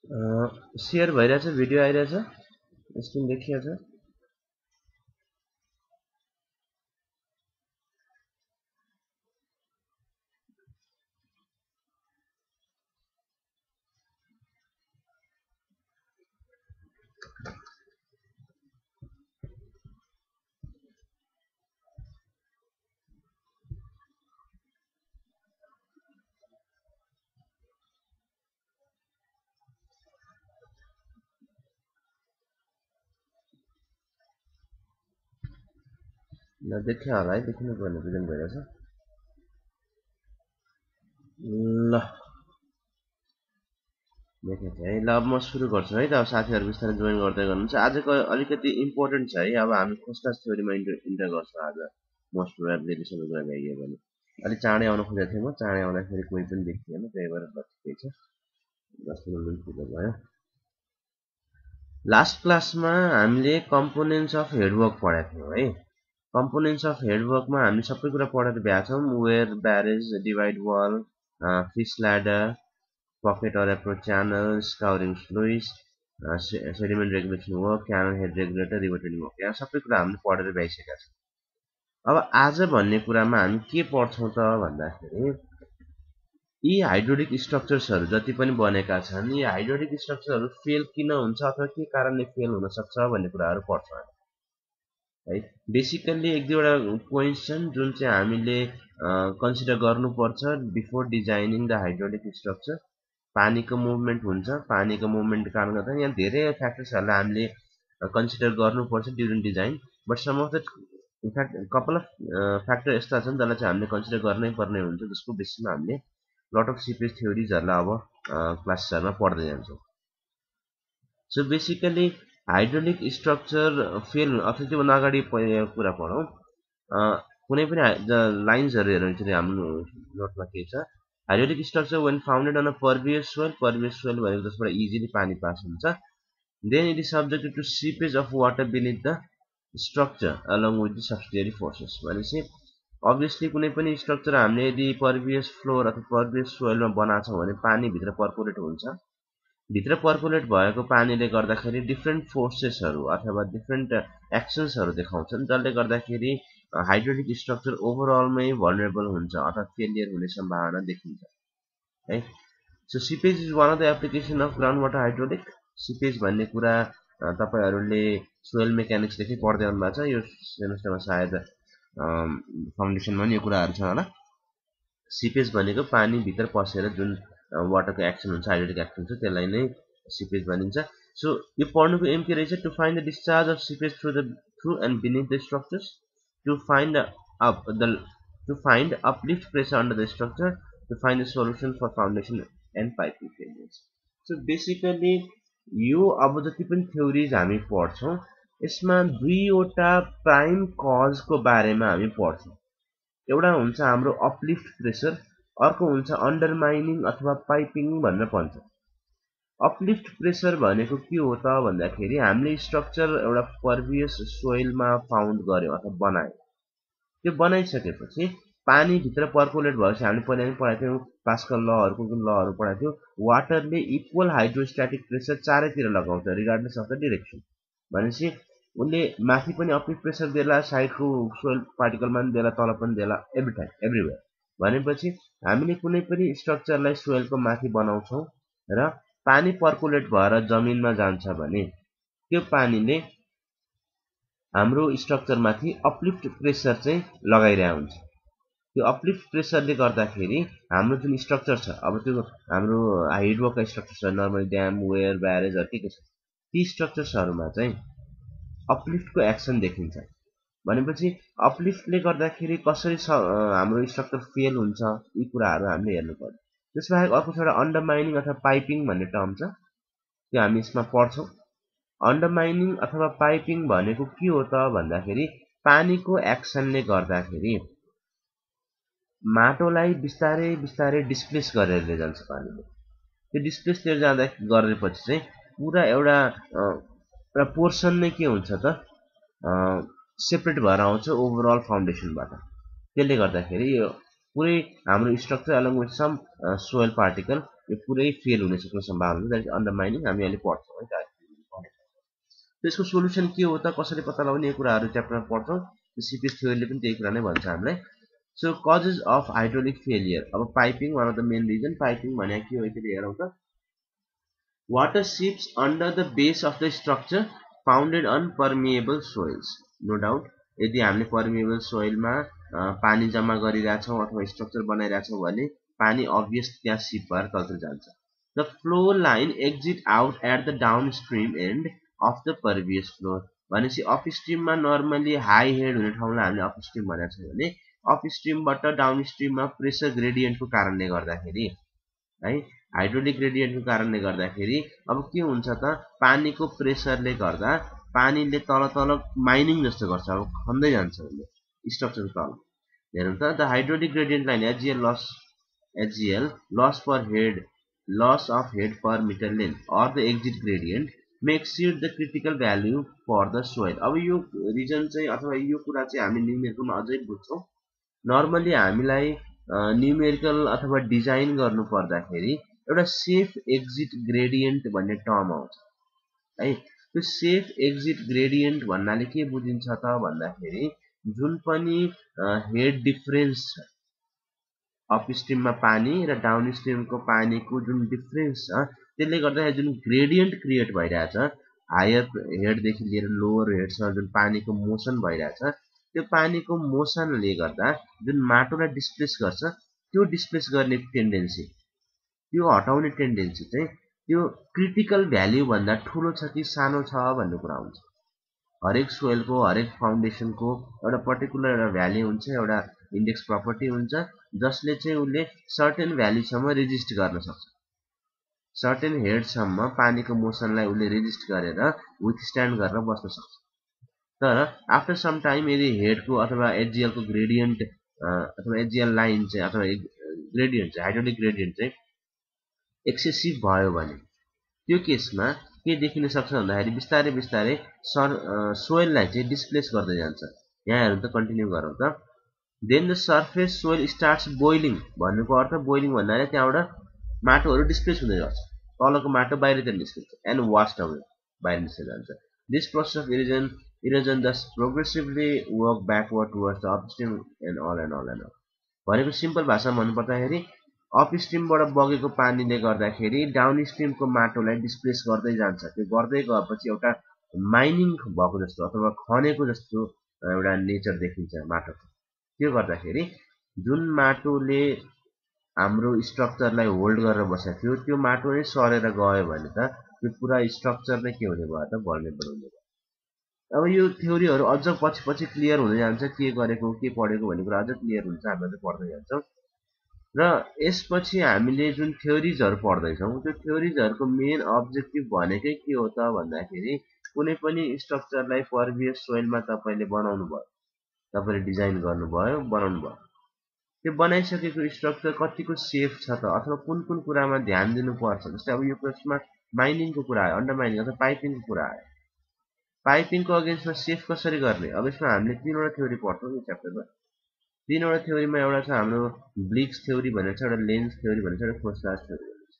Share भइरहेछ video आइरहेछ screen देखिरहेछ ल देख्यो होला है देखिनु पर्ने प्रेजेन्ट भइरहेछ ल देखेछ है ल अब म सुरु गर्छु है त अब साथीहरु बिस्तारै जोइन गर्दै गर्नुहुन्छ आजको अलिकति इम्पोर्टेन्ट छ है अब हामी खोजताछ थ्योरीमा इन्टर गर्छौँ आज मोस्ट प्रोबेबली सबै कुरा भइयो भने अलि चाँडै आउन खोजेको थिएँ म चाँडै आउँदाखेरि कोही पनि देखिएन त्यही भएर ल ठिकै छ 10 मिनेट पनि पुग्यो भयो लास्ट क्लासमा हामीले कम्पोनेन्ट्स अफ हेडवर्क पढेका थियौँ है कम्पोनेन्ट्स अफ हेडवर्कमा हामी सबै कुरा पढेर भ्याएको छौँ weir barrage divide wall fish ladder pocket or approach channel, scouring fluids, sediment regulation work, canal head regulator, river training work. यहाँ सबै कुरा हामीले पढेर भ्याइसकेका छौँ। अब आज भन्ने कुरामा हामी के पढ्छौँ त भन्दाखेरि यी हाइड्रोलिक स्ट्रक्चर्सहरू जति पनि बनेका छन् यी हाइड्रोलिक स्ट्रक्चरहरू फेल किन हुन्छ अथवा के कारणले फेल हुन सक्छ भन्ने कुराहरू पढ्छौँ है बेसिकल्ली एक दुईवटा पोइन्ट्स छन् जुन चाहिँ हामीले कन्सिडर गर्नुपर्छ before designing the hydraulic structure पानीको मुभमेन्ट हुन्छ पानीको मुभमेन्ट कारणले गर्दा यहाँ धेरै फ्याक्टर्सहरूलाई हामीले कन्सिडर गर्नुपर्छ during design but some of the in fact couple of factor यस्ता छन् जसलाई चाहिँ हामीले कन्सिडर गर्नै पर्ने हुन्छ जसको बेसिसमा हामीले लट अफ सिपेज थ्योरिजहरूलाई अब क्लासेसहरूमा पढ्दै जान्छौँ so basically hydraulic structure fail अथवा त्योभन्दा अगाडि कुरा पढौँ कुनै पनि लाइन्सहरू हेरौँ चाहिँ हाम्रो नोटमा के छ hydraulic structure when founded on a pervious soil भनेको जसबाट इजिली पानी पास हुन्छ then it is subjected to seepage of water beneath the structure along with the subsidiary forces भनेपछि obviously कुनै पनि स्ट्रक्चर हामीले यदि pervious फ्लोर अथवा pervious सोइलमा बनाएको छौँ भने पानी भित्र पर्कुलेट हुन्छ भित्र पर्कुलेट भएको पानीले गर्दाखेरि डिफ्रेन्ट फोर्सेसहरू अथवा डिफ्रेन्ट एक्सन्सहरू देखाउँछन् जसले गर्दाखेरि हाइड्रोलिक स्ट्रक्चर ओभरअलमै भल्नरेबल हुन्छ अथवा फेलियर हुने सम्भावना देखिन्छ है so seepage is one of the application of ground water hydraulic seepage भन्ने कुरा तपाईहरूले सोइल मेकानिक्सदेखि पढ्दै आउनु भएको छ यो सेमेस्टरमा सायद फाउन्डेसनमा पनि यो कुराहरू छ होला सिपेज भनेको पानी भित्र पसेर जुन वाटरको एक्सन हुन्छ हाइड्रोलिक एक्सन हुन्छ त्यसलाई नै सिपेज भनिन्छ सो यो पढ्नुको एम के रहेछ to find the discharge of seepage through and beneath the structures to find uplift pressure under the structure to find the solution for foundation and piping failures so basically यो अब जति पनि थ्योरिज हामी पढ्छौँ यसमा दुईवटा प्राइम कजको बारेमा हामी पढ्छौँ एउटा हुन्छ हाम्रो अपलिफ्ट प्रेसर अर्को हुन्छ अन्डरमाइनिङ अथवा पाइपिङ भनेर भन्छ अपलिफ्ट प्रेसर भनेको के हो त भन्दाखेरि हामीले स्ट्रक्चर एउटा पर्भियस सोइलमा फाउन्ड गर्यौँ अथवा बनायौँ त्यो बनाइसकेपछि पानी भित्र पर्कुलेट भएपछि हामीले पहिला पनि पढाएको थियौँ पास्कल लहरुको कुन लहरु पढाएको थियौँ वाटरले इक्वल हाइड्रोस्ट्याटिक प्रेसर चारैतिर लगाउँछ रिगार्डलेस अफ द डिरेक्सन भनेपछि उनले माथि पनि अपलिफ्ट प्रेसर देला साइडको सोइल पार्टिकलमा पनि देला तल पनि देला एभ्री टाइम एभ्रीवेयर भनेपछि हामीले कुनै पनि स्ट्रक्चरलाई सोइलको माथि बनाउँछौँ र पानी पर्कुलेट भएर जमिनमा जान्छ भने त्यो पानीले हाम्रो स्ट्रक्चर माथि अपलिफ्ट प्रेसर चाहिँ लगाइरहेको हुन्छ त्यो अपलिफ्ट प्रेसरले गर्दाखेरि हाम्रो जुन स्ट्रक्चर छ अब त्यो हाम्रो हाइड्रोका स्ट्रक्चर छ नर्मली ड्याम वेयर ब्यारेजहरु के छ ती स्ट्रक्चर्सहरुमा चाहिँ अपलिफ्टको एक्सन देखिन्छ भनेपछि अपलिफ्टले गर्दाखेरि कसरी हाम्रो स्ट्रक्चर फेल हुन्छ यी कुराहरु हामीले हेर्नु पर्छ त्यसबाहेक अर्को छ एउटा अन्डरमाइनिङ अथवा पाइपिङ भन्ने टर्म छ त्यो हामी यसमा पढ्छौँ अन्डरमाइनिङ अथवा पाइपिङ भनेको के हो त भन्दाखेरि पानीको एक्सनले गर्दाखेरि माटोलाई बिस्तारै बिस्तारै डिस्प्लेस गरेर जान्छ पानीले त्यो डिस्प्लेस लिएर जाँदा गरेपछि चाहिँ पुरा एउटा पोर्सन नै के हुन्छ त सेपरेट भएर आउँछ ओभरअल फाउन्डेसनबाट त्यसले गर्दाखेरि यो पुरै हाम्रो structure along with some soil particle यो पुरै फेल हुन सक्ने सम्भावना हुन्छ। दैट इज अन्डरमाइनिङ हामी अहिले पढ्छौँ है। त्यसको सोलुसन के हो त, कसरी पत्ता लगाउने, यो कुराहरू च्याप्टरमा पढ्छौँ। सिपिएस थ्योरीले पनि त्यही कुरा नै भन्छ हामीलाई। So causes of hydraulic failure, अब piping one of the main reason. Piping भने के हो एकचोटि हेरौँ त। Water seeps under the base of the structure founded on permeable soils. No doubt यदि हामीले पर्मिएबल सोइलमा पानी जम्मा गरिरहेछौँ अथवा स्ट्रक्चर बनाइरहेछौँ भने पानी अभियस त्यहाँ सिप भएर तलतिर जान्छ। The flow line exit out at the downstream end of the pervious floor. भनेपछि अप स्ट्रिममा नर्मली हाई हेड हुने ठाउँलाई हामीले अप स्ट्रिम भनेको छौँ भने अप स्ट्रिमबाट डाउन स्ट्रिममा प्रेसर ग्रेडियन्टको कारणले गर्दाखेरि है, हाइड्रोलिक ग्रेडियन्टको कारणले गर्दाखेरि अब के हुन्छ त, पानीको प्रेसरले गर्दा पानीले तल तल माइनिङ जस्तो गर्छ, अब खन्दै जान्छ स्ट्रक्चरको तल। हेरौँ त, the hydraulic gradient line HGL loss per head, loss of head per meter length or the exit gradient may exceed the critical value for the soil। अब यो रिजन चाहिँ अथवा यो कुरा चाहिँ हामी न्युमेरिकलमा अझै बुझ्छौँ। नर्मली हामीलाई न्युमेरिकल अथवा डिजाइन गर्नु पर्दाखेरि एउटा सेफ एक्जिट ग्रेडियन्ट भन्ने टर्म आउँछ है। त्यो सेफ एक्जिट ग्रेडियन्ट भन्नाले के बुझिन्छ त भन्दाखेरि जुन पनि हेड डिफरेन्स छ, अप स्ट्रिममा पानी र डाउन स्ट्रिमको पानीको जुन डिफरेन्स छ त्यसले गर्दा जुन ग्रेडियन्ट क्रिएट भइरहेछ, हायर हेडदेखि लिएर लोवर हेडसम्म जुन पानीको मोसन भइरहेछ, त्यो पानीको मोसनले गर्दा जुन माटोलाई डिस्प्लेस गर्छ, त्यो डिस्प्लेस गर्ने टेन्डेन्सी, त्यो हटाउने टेन्डेन्सी चाहिँ त्यो क्रिटिकल भ्याल्यु भन्दा ठुलो छ कि सानो छ भन्ने कुरा हुन्छ। हरेक सोइलको हरेक फाउन्डेसनको एउटा पर्टिकुलर एउटा भ्याल्यु हुन्छ, एउटा इन्डेक्स प्रपर्टी हुन्छ जसले चाहिँ उसले सर्टेन भ्याल्युसम्म रेजिस्ट गर्न सक्छ। सर्टेन हेडसम्म पानीको मोसनलाई उसले रेजिस्ट गरेर विथस्ट्यान्ड गरेर बस्न सक्छ। तर आफ्टर सम टाइम यदि हेडको अथवा एचजिएलको ग्रेडियन्ट अथवा एचजिएल लाइन चाहिँ अथवा ग्रेडियन्ट चाहिँ हाइड्रोलिक ग्रेडियन्ट चाहिँ एक्सेसिभ भयो भने त्यो केसमा के देखिन सक्छ भन्दाखेरि बिस्तारै बिस्तारै सोइललाई चाहिँ डिस्प्लेस गर्दै जान्छ। यहाँ हेरौँ त, कन्टिन्यू गरौँ त। Then the surface soil starts boiling. भन्नुको अर्थ बोइलिङ भन्नाले त्यहाँबाट माटोहरू डिस्प्लेस हुँदै गर्छ, तलको माटो बाहिरतिर निस्किन्छ एन्ड वास्ट अवे, बाहिर निस्केर जान्छ। This process of erosion thus progressively work backward towards the upstream end all. भनेको सिम्पल भाषामा भन्नुपर्दाखेरि अप स्ट्रिमबाट बगेको पानीले गर्दाखेरि डाउन स्ट्रिमको माटोलाई डिस्प्लेस गर्दै जान्छ। त्यो गर्दै गएपछि एउटा माइनिङ भएको जस्तो अथवा खनेको जस्तो एउटा नेचर देखिन्छ माटोको। त्यो गर्दाखेरि जुन माटोले हाम्रो स्ट्रक्चरलाई होल्ड गरेर बसेको थियो त्यो माटो नै सरेर गयो भने त त्यो पुरा स्ट्रक्चर नै के हुने भयो त, भल्नेबल हुने भयो। अब यो थ्योरीहरू अझ पछि पछि क्लियर हुँदै जान्छ, के गरेको के पढेको भन्ने कुरा अझ क्लियर हुन्छ, हामी अझ पढ्दै जान्छौँ। र यसपछि हामीले जुन थ्योरिजहरू पढ्दैछौँ त्यो थ्योरिजहरूको मेन अब्जेक्टिभ भनेकै के हो त भन्दाखेरि कुनै पनि स्ट्रक्चरलाई परभियस सोइलमा तपाईँले बनाउनु भयो, तपाईँले डिजाइन गर्नुभयो, बनाउनु भयो, त्यो बनाइसकेको स्ट्रक्चर कतिको सेफ छ त अथवा कुन कुन कुरामा ध्यान दिनुपर्छ। जस्तै अब यो प्रश्नमा माइनिङको कुरा आयो, अन्डरमाइनिङ अथवा पाइपिङको कुरा आयो। पाइपिङको अगेन्स्टमा सेफ कसरी गर्ने, अब यसमा हामीले तीनवटा थ्योरी पढ्छौँ यो च्याप्टरमा। तीनवटा थ्योरीमा एउटा छ हाम्रो ब्लिक्स थ्योरी भनेर छ, एउटा लेन्स थ्योरी भनेर छ, एउटा फोस्टास थ्योरी भनेर छ।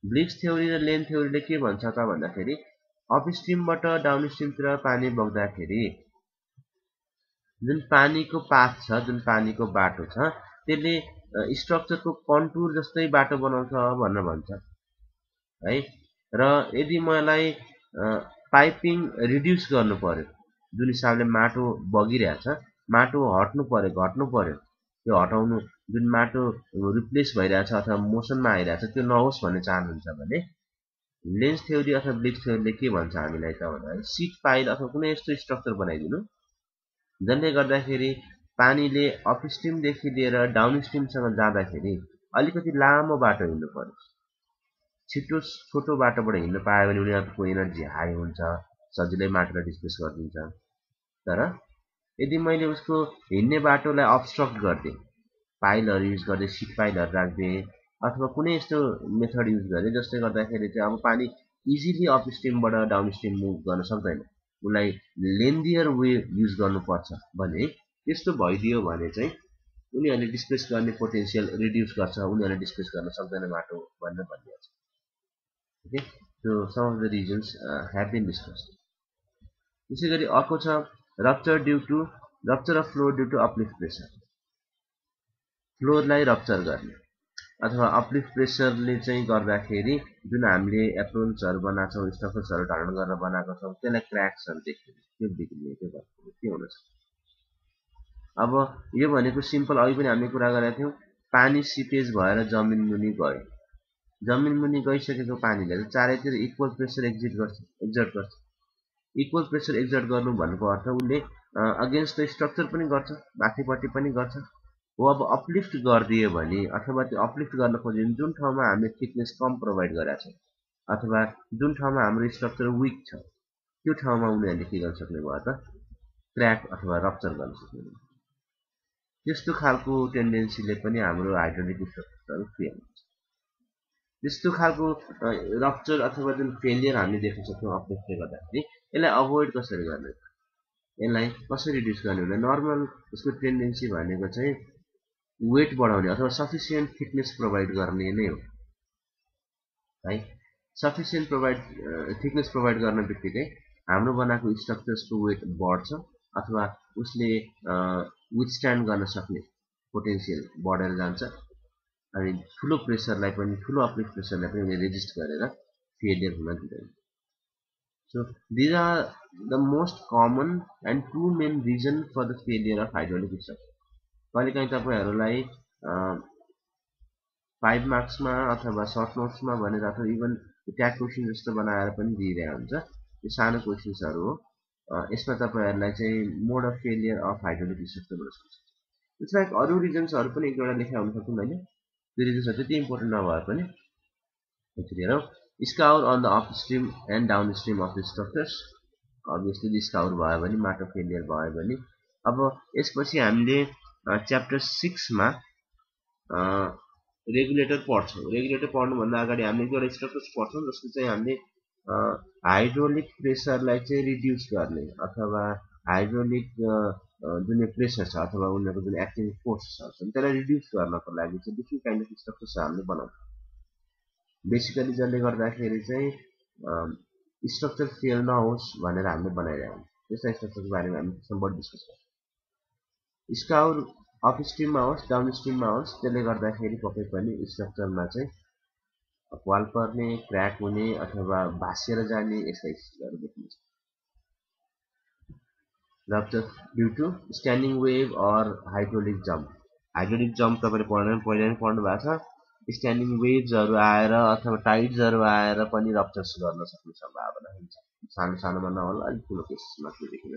ब्लिक्स थ्योरी र लेन्स थ्योरीले के भन्छ त भन्दाखेरि अपस्ट्रिमबाट डाउनस्ट्रिमतिर पानी बग्दाखेरि जुन पानीको पाथ छ, जुन पानीको बाटो छ, त्यसले स्ट्रक्चरको कन्टुर जस्तै बाटो बनाउँछ भनेर भन्छ है। र यदि मलाई पाइपिङ रिड्युस गर्नु पर्यो, जुन हिसाबले माटो बगिरहेछ, माटो हट्नु पर्यो, घट्नु पर्यो, त्यो हटाउनु, जुन माटो रिप्लेस भइरहेछ अथवा मोसनमा आइरहेछ त्यो नहोस् भन्ने चाहनुहुन्छ भने लेन्स थ्योरी अथवा ब्लिक्स थ्योरीले के भन्छ हामीलाई त भन्दाखेरि सिट पाइल अथवा कुनै यस्तो स्ट्रक्चर बनाइदिनु जसले गर्दाखेरि पानीले अपस्ट्रिमदेखि लिएर डाउनस्ट्रिमसँग जाँदाखेरि अलिकति लामो बाटो हिँड्नु पर्यो। छिटो छोटो बाटोबाट हिँड्न पायो भने उनीहरूको एनर्जी हाई हुन्छ, सजिलै माटोलाई डिस्प्लेस गरिदिन्छ। तर यदि मैले उसको हिँड्ने बाटोलाई अब्स्ट्रक्ट गरिदिएँ, पाइलहरू युज गर्दै सिट पाइलहरू राख्दिएँ अथवा कुनै यस्तो मेथड युज गरेँ जसले गर्दाखेरि चाहिँ अब पानी इजिली अपस्ट्रिमबाट डाउनस्ट्रिम मुभ गर्न सक्दैन, उसलाई लेन्दियर वे युज गर्नुपर्छ भने, त्यस्तो भइदियो भने चाहिँ उनीहरूले डिस्प्लेस गर्ने पोटेन्शियल रिड्युस गर्छ, उनीहरूले डिस्प्लेस गर्न सक्दैन माटो भनेर भनिएको छ। Okay, so some of the reasons have been discussed. त्यसै गरी अर्को छ rupture of floor due to uplift pressure. फ्लोरलाई रप्चर गर्ने अथवा अपलिफ्ट प्रेसरले चाहिँ गर्दाखेरि जुन हामीले एप्रोचहरू बनाएको छौँ, स्ट्रक्चर्सहरू धारण गरेर बनाएको छौँ, त्यसलाई क्र्याक्सहरू देख्ने, त्यो बिग्रिने, त्यो के हुन सक्छ। अब यो भनेको सिम्पल, अघि पनि हामीले कुरा गरेका थियौँ, पानी सिपेज भएर जमिन मुनि गयो। जमिन मुनि गइसकेको पानीले चारैतिर इक्वल प्रेसर एक्जर्ट गर्छ। इक्वल प्रेसर एक्जर्ट गर्नु भनेको अर्थ उसले अगेन्स्ट द स्ट्रक्चर पनि गर्छ, माथिपट्टि पनि गर्छ। हो, अब अपलिफ्ट गरिदियो भने अथवा त्यो अपलिफ्ट गर्न खोज्यो भने जुन ठाउँमा हामीले थिकनेस कम प्रोभाइड गरेका छौँ अथवा जुन ठाउँमा हाम्रो स्ट्रक्चर विक छ त्यो ठाउँमा उनीहरूले के गर्न सक्ने भयो त, क्र्याक अथवा रप्चर गर्न सक्ने भयो। त्यस्तो खालको टेन्डेन्सीले पनि हाम्रो हाइड्रोलिक स्ट्रक्चरहरू फेल हुन्छ। त्यस्तो खालको रप्चर अथवा जुन फेलियर हामीले देख्न सक्छौँ अपलिफ्टले गर्दाखेरि, यसलाई अभोइड कसरी गर्ने, यसलाई कसरी रिड्युस गर्ने भने नर्मल यसको टेन्डेन्सी भनेको चाहिँ वेट बढाउने अथवा सफिसियन्ट थिकनेस प्रोभाइड गर्ने नै हो है। सफिसियन्ट थिकनेस प्रोभाइड गर्ने बित्तिकै हाम्रो बनाएको स्ट्रक्चर्सको वेट बढ्छ अथवा उसले विथस्ट्यान्ड गर्न सक्ने पोटेन्सियल बढेर जान्छ अनि ठुलो प्रेसरलाई पनि, ठुलो अपलिफ्ट प्रेसरलाई पनि उसले रेजिस्ट गरेर फेलियर हुन दिँदैन। So these are the most common and two main reason for the failure of hydraulic structure. कहिलेकाहीँ तपाईँहरूलाई 5 मार्क्समा अथवा सर्ट नोट्समा भनेर अथवा इभन ट्याग क्वेसन जस्तो बनाएर पनि दिइरहेको हुन्छ। यो सानो क्वेसन्सहरू हो। यसमा तपाईँहरूलाई चाहिँ mode of failure of hydraulic structure भन्न सक्छ। त्यसमा अरू रिजन्सहरू पनि एक दुईवटा लेखा हुन सक्छन् मैले, त्यो रिजन्सहरू त्यति इम्पोर्टेन्ट नभए पनि एकचोटि हेरौँ। Scour on the upstream and downstream of the structures. Obviously scour भयो भने, माटो फेलियर भयो भने। अब यसपछि हामीले च्याप्टर 6मा रेगुलेटर पढ्छौँ। रेगुलेटर पढ्नुभन्दा अगाडि हामीले एउटा स्ट्रक्चर्स पढ्छौँ जसको चाहिँ हामीले हाइड्रोलिक प्रेसरलाई चाहिँ रिड्युस गर्ने अथवा हाइड्रोलिक जुन प्रेसर छ अथवा उनीहरूको जुन एक्टिङ फोर्सहरू छन् त्यसलाई रिड्युस गर्नको लागि चाहिँ डिफ्रेन्ट काइन्ड अफ स्ट्रक्चर्स हामीले बनाउँछौँ। बेसिकली जसले गर्दाखेरि चाहिँ स्ट्रक्चर फेल नहोस् भनेर हामीले बनाइरहेको हुन्छ। त्यस्ता स्ट्रक्चरको बारेमा हामी बढी डिस्कस गर्छौँ। स्काउर अपस्ट्रिममा होस् डाउनस्ट्रिममा होस्, त्यसले गर्दाखेरि पक्कै पनि स्ट्रक्चरमा चाहिँ वाल पर्ने, क्र्याक हुने अथवा भाँसिएर जाने यस्ता स्थितिहरू देखिन्छ। Rupture due to standing wave or hydraulic jump. Hydraulic jump तपाईँले पहिला नै पढ्नु भएको छ। स्ट्यान्डिङ वेभ्सहरू आएर अथवा टाइड्सहरू आएर पनि रप्चर्स गर्न सक्ने सम्भावना हुन्छ। सानो सानोमा नहोला, अलिक ठुलो केसमा त्यो देखिन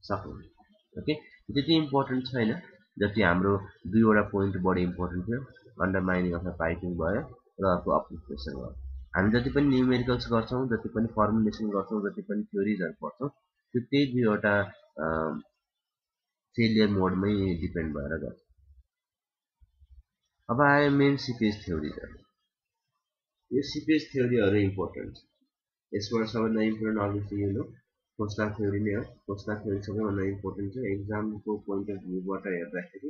सक्नुहुन्छ। ओके, त्यति इम्पोर्टेन्ट छैन जति हाम्रो दुईवटा पोइन्ट बढी इम्पोर्टेन्ट थियो, अन्डरमाइनिङ अथवा पाइपिङ भयो र अर्को अपलिफ्ट प्रेसर भयो। हामी जति पनि न्युमेरिकल्स गर्छौँ, जति पनि फर्मुलेसन गर्छौँ, जति पनि थ्योरिजहरू पढ्छौँ, त्यो त्यही दुईवटा फेलियर मोडमै डिपेन्ड भएर गर्छ। अब आयो मेन सिपेज थ्योरिजहरू। यो सिपेज थ्योरीहरू इम्पोर्टेन्ट छ। यसबाट सबैभन्दा इम्पोर्टेन्ट अभियसली यो फोस्टा थ्योरी नै हो। फोस्टा थ्योरी सबैभन्दा इम्पोर्टेन्ट छ। एक्जामको पोइन्ट अफ भ्यूबाट हेर्दाखेरि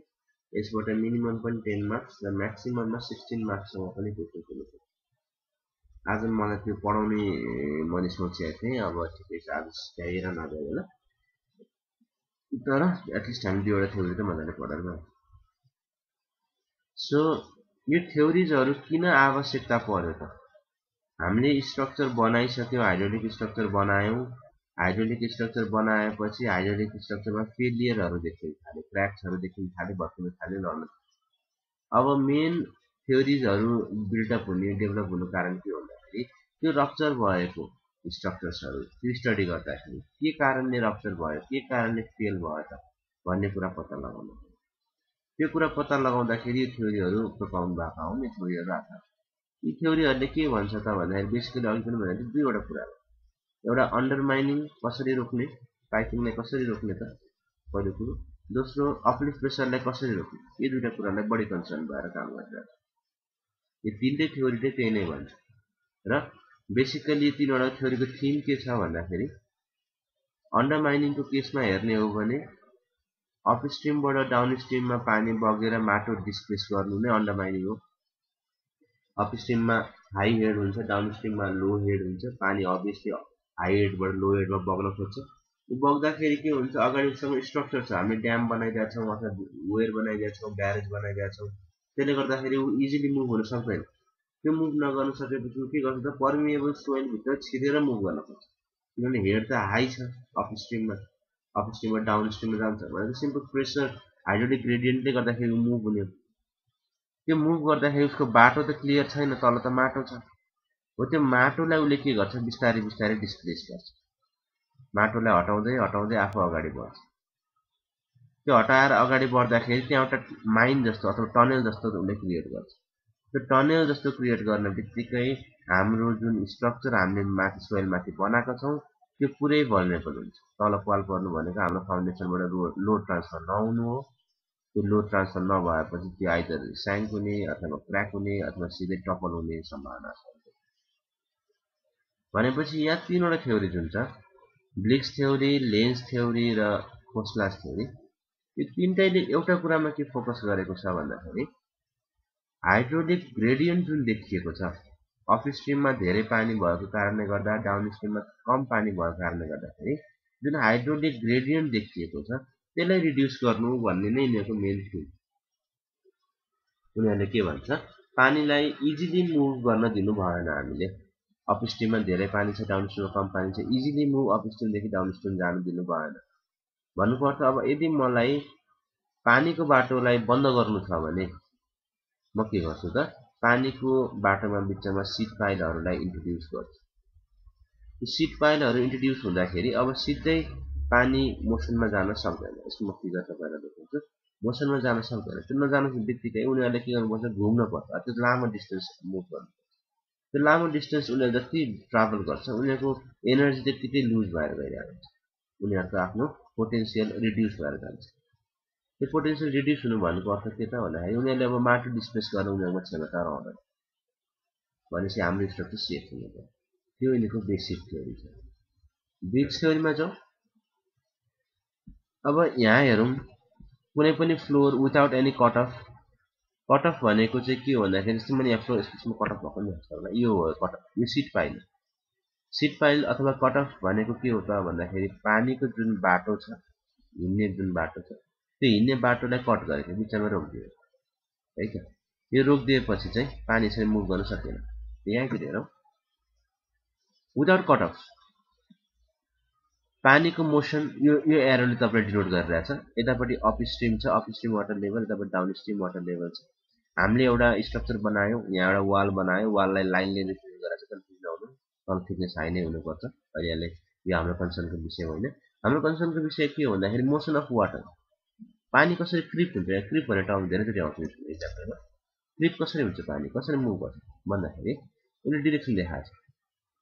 यसबाट मिनिमम पनि 10 मार्क्स र म्याक्सिमममा 16 मार्क्ससम्म पनि क्वेसन हुन सक्छ। आज मलाई त्यो पढाउने मैले सोचेको थिएँ, अब ठिकै छ, आज भ्याएर नभ्याइ होला, तर एटलिस्ट हामी दुईवटा थ्योरी त मजाले पढाएर गयौँ। सो यो थ्योरिजहरू किन आवश्यकता पर्यो त? हामीले स्ट्रक्चर बनाइसक्यौँ, हाइड्रोलिक स्ट्रक्चर बनायौँ। हाइड्रोलिक स्ट्रक्चर बनाएपछि हाइड्रोलिक स्ट्रक्चरमा फेलियरहरू देखिन थाल्यो, क्र्याक्सहरू देखिन थाल्यो, भत्किन थाल्यो, लड्न थाल्यो। अब मेन थ्योरिजहरू बिल्डअप हुने, डेभलप हुनु कारण के भन्दाखेरि त्यो रप्चर भएको स्ट्रक्चर्सहरू त्यो स्टडी गर्दाखेरि के कारणले रप्चर भयो, के कारणले फेल भयो त भन्ने कुरा पत्ता लगाउनु। त्यो कुरा पत्ता लगाउँदाखेरि यो थ्योरीहरू प्रपाउन्ड भएका हुन्, यो थ्योरीहरू आएका। यी थ्योरीहरूले के भन्छ त भन्दाखेरि बेसिकली अघि पनि भनेको दुईवटा कुरा हो। एउटा अन्डरमाइनिङ कसरी रोक्ने, पाइपिङलाई कसरी रोक्ने त पहिलो कुरो। दोस्रो अपलिफ्ट प्रेसरलाई कसरी रोक्ने। यी दुईवटा कुरालाई बढी कन्सर्न भएर काम गरिरहेको छ। यो तिनटै थ्योरीले त्यही नै भन्छ र बेसिकली तीनवटा थ्योरीको थिम के छ भन्दाखेरि अन्डरमाइनिङको केसमा हेर्ने हो भने अपस्ट्रिमबाट डाउनस्ट्रिममा पानी बगेर माटो डिस्प्लेस गर्नु नै अन्डरमाइनिङ हो। अपस्ट्रिममा हाई हेड हुन्छ, डाउनस्ट्रिममा लो हेड हुन्छ। पानी अभियसली हाई हेडबाट लो हेडमा बग्न खोज्छ। यो बग्दाखेरि के हुन्छ, अगाडिसम्म स्ट्रक्चर छ, हामीले ड्याम बनाइदिएका छौँ अथवा वेयर बनाइदिएका छौँ, ब्यारेज बनाइदिएका छौँ, त्यसले गर्दाखेरि ऊ इजिली मुभ हुन सक्दैन। त्यो मुभ नगर्न सकेपछि ऊ के गर्छ त, पर्मिएबल सोइलभित्र छिरेर मुभ गर्न खोज्छ, किनभने हेड त हाई छ अपस्ट्रिमबाट डाउनस्ट्रिममा जान्छ भनेर सिम्पल प्रेसर हाइड्रोलिक ग्रेडियन्टले गर्दाखेरि ऊ मुभ हुने। त्यो मुभ गर्दाखेरि उसको बाटो त क्लियर छैन, तल त माटो छ। हो त्यो माटोलाई उसले के गर्छ, बिस्तारै बिस्तारै डिस्प्लेस गर्छ। माटोलाई हटाउँदै हटाउँदै आफू अगाडि बढ्छ। त्यो हटाएर अगाडि बढ्दाखेरि त्यहाँ एउटा माइन जस्तो अथवा टनेल जस्तो उसले क्रिएट गर्छ। त्यो टनेल जस्तो क्रिएट गर्न बित्तिकै हाम्रो जुन स्ट्रक्चर हामीले माथि सोइलमाथि बनाएका छौँ त्यो पुरै भल्नेबल हुन्छ। तल पाल पर्नु भनेको हाम्रो फाउन्डेसनबाट लोड ट्रान्सफर नहुनु हो। त्यो लोड ट्रान्सफर नभएपछि त्यो आइदर स्याङ्क हुने अथवा क्र्याक हुने अथवा सिधै टपल हुने सम्भावना छ। भनेपछि यहाँ तीनवटा थ्योरी जुन छ, ब्लिक्स थ्योरी, लेन्ज थ्योरी र खोस्लास थ्योरी, यो तीनटैले एउटा कुरामा के फोकस गरेको छ भन्दाखेरि हाइड्रोलिक ग्रेडियन्ट जुन देखिएको छ, अपस्ट्रिममा धेरै पानी भएको कारणले गर्दा डाउनस्ट्रिममा कम पानी भएको कारणले गर्दाखेरि जुन हाइड्रोलिक ग्रेडियन्ट देखिएको छ त्यसलाई रिड्युस गर्नु भन्ने नै यिनीहरूको मेन थिम। उनीहरूले के भन्छ, पानीलाई इजिली मुभ गर्न दिनु भएन हामीले। अपस्ट्रिममा धेरै पानी छ, डाउनस्ट्रिममा कम पानी छ, इजिली मुभ अपस्ट्रिमदेखि डाउनस्ट्रिम जानु दिनु भएन। भन्नुको अर्थ अब यदि मलाई पानीको बाटोलाई बन्द गर्नु छ भने म के गर्छु त, पानीको बाटोमा बिचमा सिट पाइलहरूलाई इन्ट्रोड्युस गर्छु। यो सिट पाइलहरू इन्ट्रोड्युस हुँदाखेरि अब सिधै पानी मोसनमा जान सक्दैन। यसको म फिगर तपाईँलाई देखाउँछु। मोसनमा जान सक्दैन। त्यो नजानु बित्तिकै उनीहरूले के गर्नुपर्छ, घुम्न पर्छ। त्यो लामो डिस्टेन्स मुभ गर्नु। त्यो लामो डिस्टेन्स उनीहरूले जति ट्राभल गर्छ उनीहरूको एनर्जी त्यतिकै लुज भएर गइरहेको हुन्छ। उनीहरूको आफ्नो पोटेन्सियल रिड्युस भएर जान्छ। त्यो पोटेन्सियल रिड्युस हुनु भनेको अर्थ के त भन्दाखेरि उनीहरूले अब माटो डिस्प्लेस गर्न उनीहरूमा क्षमता रहँदैन। भनेपछि हाम्रो स्ट्रक्चर सेफ हुनु पर्यो। त्यो यिनीहरूको बेसिक थ्योरी छ। ब्रिक्स थ्योरीमा जाउँ। अब यहाँ हेरौँ, कुनै पनि floor without any cut off. Cut off भनेको चाहिँ के हो भन्दाखेरि जस्तै मैले यहाँ फ्लोर यसमा कट अफ भएको नि होला, यो हो कट अफ। यो सिट पाइल। सिट पाइल अथवा कट अफ भनेको के हो त भन्दाखेरि पानीको जुन बाटो छ, हिँड्ने जुन बाटो छ, त्यो हिँड्ने बाटोलाई कट गरेको बिचमा रोकिदियो है त। यो रोकिदिएपछि चाहिँ पानी चाहिँ मुभ गर्न सकेन। यहाँतिर हेरौँ, विदाउट कट अफ पानीको मोसन यो एरोले तपाईँले डिनोट गरिरहेछ। यतापट्टि अपस्ट्रिम छ, अपस्ट्रिम वाटर लेभल, यतापट्टि डाउनस्ट्रिम वाटर लेभल छ। हामीले एउटा स्ट्रक्चर बनायौँ, यहाँ एउटा वाल बनायो, वाललाई लाइनले रिप्रेजेन्ट गरेर चाहिँ कन्फ्युज नहुनु, तल थिकनेस हाई नै हुनुपर्छ। अहिले यो हाम्रो कन्सर्नको विषय होइन। हाम्रो कन्सर्नको विषय के हो भन्दाखेरि मोसन अफ वाटर। पानी कसरी क्रिप हुन्छ, यहाँ क्रिप भन्ने टर्म धेरैचोटि आउँछ यो च्याप्टरमा। क्रिप कसरी हुन्छ, पानी कसरी मुभ गर्छ भन्दाखेरि उसले डिरेक्सन देखाएको छ।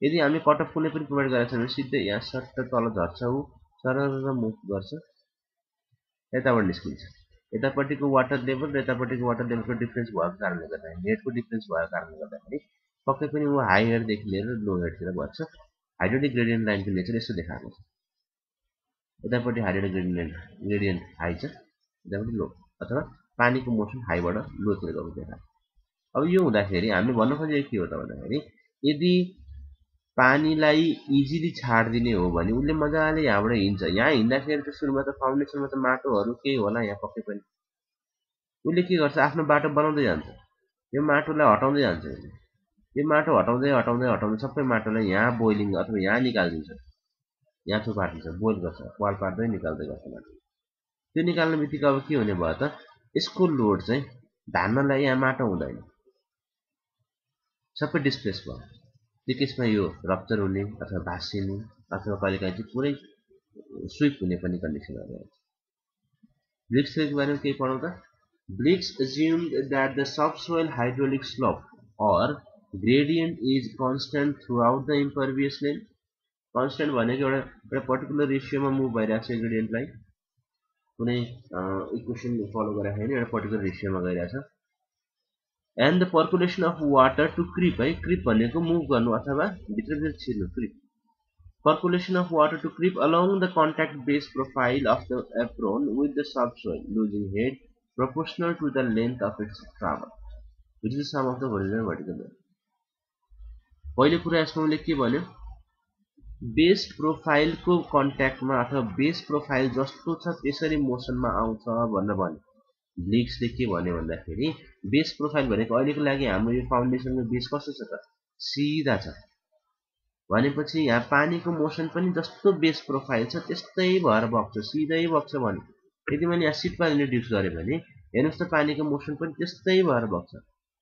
यदि हामी कट अफ कुनै पनि प्रोभाइड गरेको छ भने सिधै यहाँ सट्ट तल झर्छ, ऊ सरर मुभ गर्छ, यताबाट निस्किन्छ। यतापट्टिको वाटर लेभल र यतापट्टिको वाटर लेभलको डिफ्रेन्स भएको कारणले गर्दाखेरि, नेटको डिफ्रेन्स भएको कारणले गर्दाखेरि पक्कै पनि ऊ हाई हेडदेखि लिएर लो हेडतिर बढ्छ। हाइड्रोलिक ग्रेडियन्ट लाइनको नेचर यस्तो देखाएको छ। यतापट्टि हाइड्रोलिक ग्रेडियन्ट हाई छ, यतापट्टि लो, अथवा पानीको मोसन हाईबाट लोतिर गएको देखाएको। अब यो हुँदाखेरि हामीले भन्नु खोजेको के हो त भन्दाखेरि यदि पानीलाई इजिली छाडिदिने हो भने उसले मजाले यहाँबाट हिँड्छ। यहाँ हिँड्दाखेरि त सुरुमा त फाउन्डेसनमा त माटोहरू केही होला यहाँ पक्कै पनि। उसले के गर्छ, आफ्नो बाटो बनाउँदै जान्छ, यो माटोलाई हटाउँदै जान्छ। यो माटो हटाउँदै हटाउँदै हटाउँदै सबै माटोलाई यहाँ बोइलिङ अथवा यहाँ निकालिदिन्छ, यहाँ थुपारिदिन्छ, बोइल गर्छ, वाल पार्दै निकाल्दै गर्छ माटो। त्यो निकाल्ने बित्तिकै अब के हुने भयो त, यसको लोड चाहिँ धान्नलाई यहाँ माटो हुँदैन, सबै डिस्प्लेस भयो। त्यो केसमा यो रप्चर हुने अथवा भाँसिने अथवा कहिलेकाहीँ चाहिँ पुरै स्विप हुने पनि कन्डिसनहरू आउँछ। ब्लिक्स थ्योरीको बारेमा केही पढौँ त। ब्लिक्स assumed that the subsoil hydraulic slope or gradient is constant throughout the impervious lane. constant भनेको एउटा पर्टिकुलर रेसियोमा मुभ भइरहेको छ ग्रेडियन्टलाई, कुनै इक्वेसन फलो गरेको छैन, एउटा पर्टिकुलर रेसियोमा गइरहेछ। And the percolation of water to creep है, क्रिप भनेको मुभ गर्नु अथवा भित्रभित्र छिर्नु, क्रिप Percolation of water to creep along the contact base profile of the apron with the subsoil, losing head proportional to the length of its travel, which is the sum of the horizontal and vertical length. पहिलो कुरा यसमा उले के भन्यो base प्रोफाइलको कन्ट्याक्टमा अथवा base profile जस्तो छ त्यसरी मोसनमा आउँछ भनेर भन्यो। ब्लिक्सले के भन्यो भन्दाखेरि बेस प्रोफाइल भनेको अहिलेको लागि हाम्रो यो फाउन्डेसनको बेस कस्तो छ त सिधा छ भनेपछि यहाँ पानीको मोसन पनि जस्तो बेस प्रोफाइल छ त्यस्तै भएर बग्छ सिधै बग्छ भने यदि मैले यहाँ सिट पाइल रिड्युस गरेँ भने हेर्नुस् त पानीको मोसन पनि त्यस्तै भएर बग्छ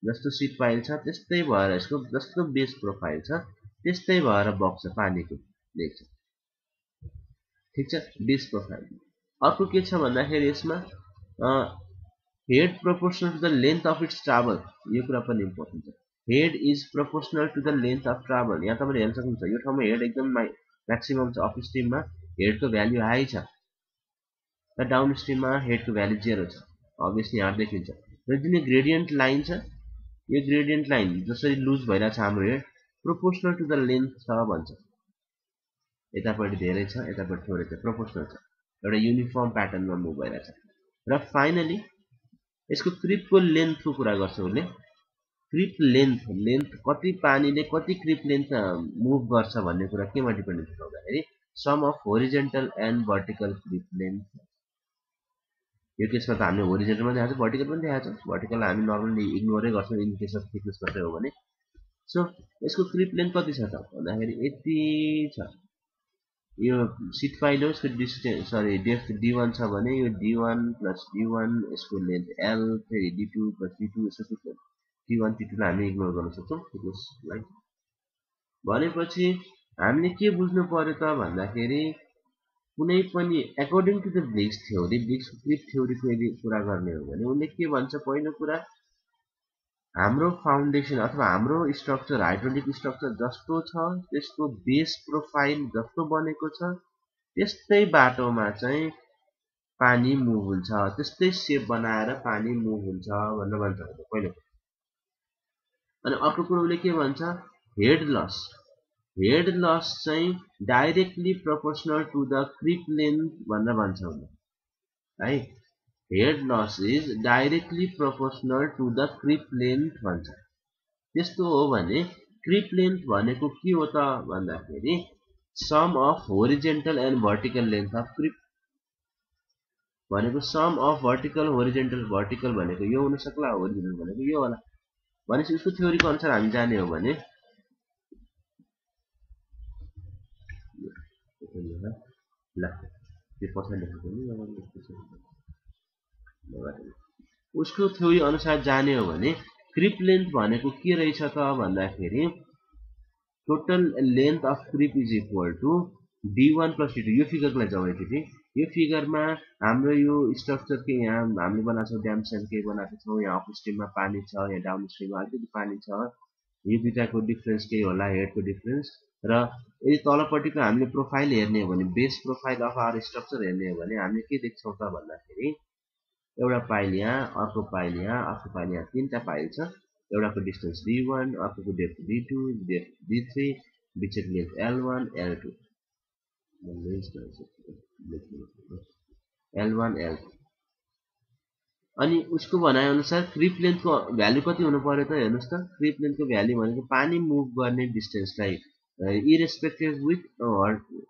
जस्तो सिट पाइल छ त्यस्तै भएर यसको जस्तो बेस प्रोफाइल छ त्यस्तै भएर बग्छ पानीको देख्छ ठीक छ बेस प्रोफाइल। अर्को के छ भन्दाखेरि यसमा head proportional to the length of its travel यो कुरा पनि इम्पोर्टेन्ट छ। Head is proportional to the length of travel यहाँ तपाईले हेर्न सक्नुहुन्छ यो ठाउँमा हेड एकदम म्याक्सिमम छ अप स्ट्रिममा हेडको भ्यालु हाई छ र डाउन स्ट्रिममा हेडको भ्यालु 0 छ अभियसली यहाँ देखिन्छ र जुन ग्रेडियन्ट लाइन छ यो ग्रेडियन्ट लाइन जसरी लुज भइरहेछ हाम्रो head proportional to the length छ भन्छ यतापट्टि धेरै छ यतापट्टि थोरै छ प्रोपोर्सनल छ एउटा युनिफर्म प्याटर्नमा मुभ भइरहेछ र फाइनली यसको क्रिपको लेन्थको कुरा गर्छ उसले क्रिप लेन्थ कति पानीले कति क्रिप लेन्थ मुभ गर्छ भन्ने कुरा केमा डिपेन्ड हुन्छ भन्दाखेरि sum of horizontal and vertical creep length यो केसमा त हामीले होरिजेन्टल पनि देखाएको छ भर्टिकल पनि देखाएको छ भर्टिकल हामी नर्मली इग्नोरै गर्छौँ इन केस अफ थिकनेस मात्रै हो भने सो यसको क्रिप लेन्थ कति छ त भन्दाखेरि यति छ यो सिट फाइल हो यसको डिस्टेन्स सरी डेप्थ d1 छ भने यो d1 प्लस d1 यसको लेन्थ l फेरि d2 प्लस d2 यसको t1 t2 लाई हामी इग्नोर गर्न सक्छौँ त्यसलाई भनेपछि हामीले के बुझ्नु पर्यो त भन्दाखेरि कुनै पनि अकर्डिङ टु द ब्लिक्स थ्योरी ब्लिक्स क्रिप थ्योरीको यदि कुरा गर्ने हो भने उनले के भन्छ पहिलो कुरा हाम्रो फाउन्डेसन अथवा हाम्रो स्ट्रक्चर हाइड्रोलिक स्ट्रक्चर जस्तो छ त्यसको बेस प्रोफाइल जस्तो बनेको छ त्यस्तै बाटोमा चाहिँ पानी मुभ हुन्छ त्यस्तै सेप बनाएर पानी मुभ हुन्छ भनेर भन्छ पहिलो अनि अर्को कुरा उसले के भन्छ हेड लस चाहिँ directly proportional to the creep length भनेर भन्छ उसले है head loss is directly proportional to the creep length भन्छ त्यस्तो हो भने क्रिप लेन्थ भनेको के हो त भन्दाखेरि sum of horizontal and vertical length of creep भनेको sum of vertical horizontal vertical भनेको यो हुन सक्ला होरिजेन्टल भनेको यो होला भनेपछि उसको थ्योरीको अनुसार हामी जाने हो भने ल त्यो पछाडि लेखेको नि उसको थ्योरी अनुसार जाने हो भने क्रिप लेन्थ भनेको के रहेछ त भन्दाखेरि total length of creep is equal to d1 plus d2 यो फिगरलाई जाउँ एकचोटि यो फिगरमा हाम्रो यो स्ट्रक्चर के यहाँ हामीले बनाएको छौँ ड्याम सेल के बनाएको छौँ यहाँ अप स्ट्रिममा पानी छ यहाँ डाउन स्ट्रिममा अलिकति पानी छ यो दुईटाको डिफरेन्स के होला हेडको डिफरेन्स र यदि तलपट्टिको हामीले प्रोफाइल हेर्ने हो भने base profile of our structure हेर्ने हो भने हामीले के देख्छौँ त भन्दाखेरि एउटा पाइल यहाँ अर्को पाइल यहाँ अर्को पाइल यहाँ तीनटा पाइल छ एउटाको डिस्टेन्स d1 अर्कोको डेप्थ d2 डेप्थ d3 बिचको length l1 l2 l1 l2 अनि उसको भनाइ अनुसार क्रिप लेन्थको भ्यालु कति हुनु पर्यो त हेर्नुस् त क्रिप लेन्थको भ्यालु भनेको पानी मुभ गर्ने डिस्टेन्सलाई irrespective with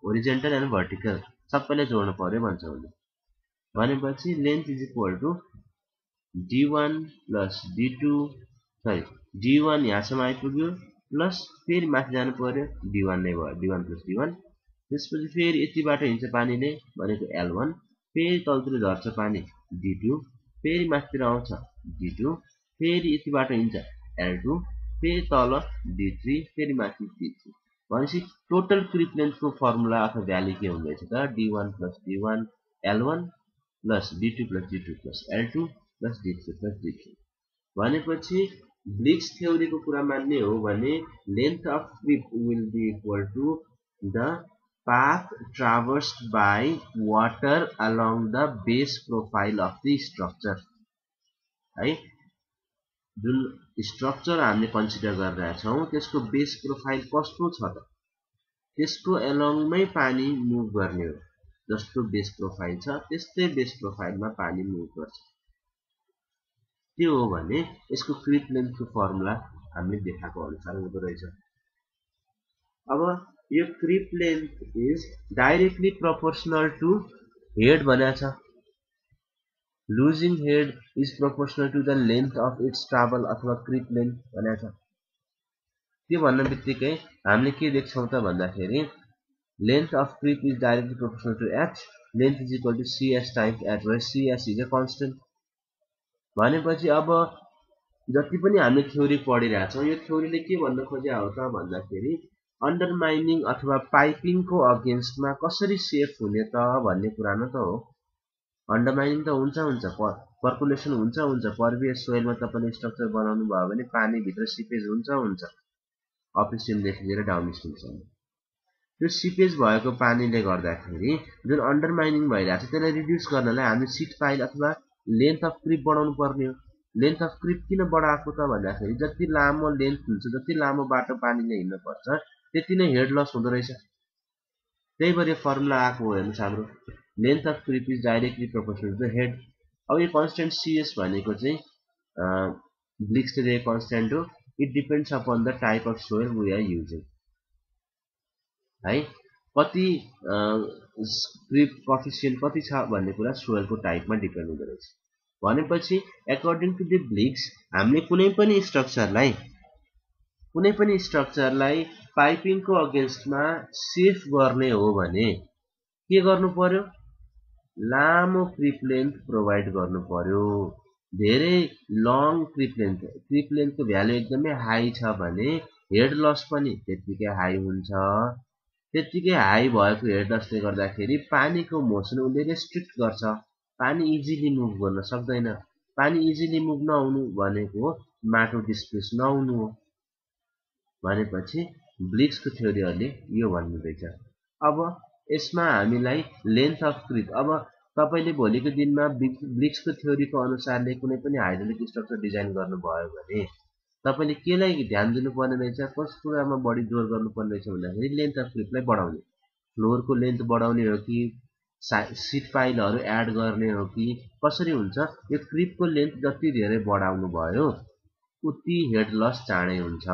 horizontal and vertical सबैले जोड्नु पर्यो भन्छ उसले भनेपछि length is equal to d1 plus d2 sorry d1 यहाँसम्म आइपुग्यो प्लस फेरि माथि जानु पर्यो d1 नै भयो d1 प्लस d1 त्यसपछि फेरि यति बाटो हिँड्छ पानीले भनेको l1 फेरि तलतिर झर्छ पानी d2 फेरि माथितिर आउँछ d2 फेरि यति बाटो हिँड्छ l2 फेरि तल d3 फेरि माथि d3 भनेपछि टोटल क्रिप लेन्थको फर्मुला अथवा भ्यालु के हुँदैछ त d1 plus d1 l1 plus d2 plus d2 plus l2 plus d3 plus d3 भनेपछि ब्लिक्स थ्योरीको कुरा मान्ने हो भने length of creep will be equal to the path traversed by water along the base profile of the structure है जुन structure हामीले consider गरिरहेका छौँ त्यसको बेस प्रोफाइल कस्तो छ त त्यसको एलोङमै पानी मुभ गर्ने हो। जस्तो बेस प्रोफाइल छ त्यस्तै बेस प्रोफाइलमा पानी मुभ गर्छ। त्यो हो भने यसको क्रिप लेन्थको फर्मुला हामीले देखाएको अनुसार हुँदो रहेछ। अब यो creep length is directly proportional to head भनेको छ। Losing head is proportional to the length of its travel अथवा क्रिप लेन्थ भनेको छ। त्यो भन्ने बित्तिकै हामीले के देख्छौँ त भन्दाखेरि length of creep is directly proportional to H, length is equal to cs times H, where cs is a constant. भनेपछि अब जति पनि हामीले थ्योरी पढिरहेछौँ यो थ्योरीले के भन्न खोजेको हो त भन्दाखेरि अन्डरमाइनिङ अथवा पाइपिङको अगेन्स्टमा कसरी सेफ हुने त भन्ने कुरा न त हो। अन्डरमाइनिङ त हुन्छ पर्कुलेसन हुन्छ परभियस सोइलमा तपाईँले स्ट्रक्चर बनाउनु भयो भने पानीभित्र सिपेज हुन्छ अपस्ट्रिमदेखि लिएर डाउनस्ट्रिमसम्म। त्यो सिपेज भएको पानीले गर्दाखेरि जुन अन्डरमाइनिङ भइरहेको छ त्यसलाई रिड्युस गर्नलाई हामी सिट पाइल अथवा लेन्थ अफ क्रिप बढाउनु पर्ने हो। लेन्थ अफ क्रिप किन बढाएको त भन्दाखेरि जति लामो लेन्थ हुन्छ, जति लामो बाटो पानीले हिँड्नु पर्छ त्यति नै हेड लस हुँदो रहेछ। त्यही भएर फर्मुला आएको हो हेर्नुहोस् हाम्रो length of creep is directly proportional to the head. अब यो कन्स्टेन्ट सिएस भनेको चाहिँ ब्लिक्सले दिएको कन्स्टेन्ट हो। It depends upon the type of soil we are using है। कति क्रिप कोएफिसिएन्ट कति छ भन्ने कुरा सोइलको टाइपमा डिपेन्ड हुँदो रहेछ। भनेपछि अकर्डिङ टु द ब्लिक्स हामीले कुनै पनि स्ट्रक्चरलाई पाइपिङको अगेन्स्टमा सेफ गर्ने हो भने के गर्नु पर्यो? लामो क्रिप लेन्थ प्रोभाइड गर्नु पर्यो। धेरै लङ क्रिप लेन्थको भ्यालु एकदमै हाई छ भने हेड लस पनि त्यतिकै हाई हुन्छ। त्यतिकै हाई भएको हेड लसले गर्दाखेरि पानीको मोसन उसले रेस्ट्रिक्ट गर्छ। पानी इजिली मुभ गर्न सक्दैन। पानी इजिली मुभ नहुनु भनेको माटो डिस्प्लेस नहुनु हो। भनेपछि ब्लिक्सको थ्योरीहरूले यो भन्नुहुँदैछ। अब यसमा हामीलाई लेन्थ अफ क्रिप, अब तपाईले भोलिको दिनमा ब्लिक्सको थ्योरीको अनुसारले कुनै पनि हाइड्रोलिक स्ट्रक्चर डिजाइन गर्नुभयो भने तपाईले केलाई ध्यान दिनुपर्ने रहेछ, कस कुरामा बढी जोर गर्नुपर्ने रहेछ भन्दाखेरि लेन्थ अफ क्रिपलाई बढाउने। फ्लोरको लेन्थ बढाउने हो कि सिट पाइलहरू एड गर्ने हो कि कसरी हुन्छ? यो क्रिपको लेन्थ जति धेरै बढाउनु भयो उति हेड लस चाँडै हुन्छ।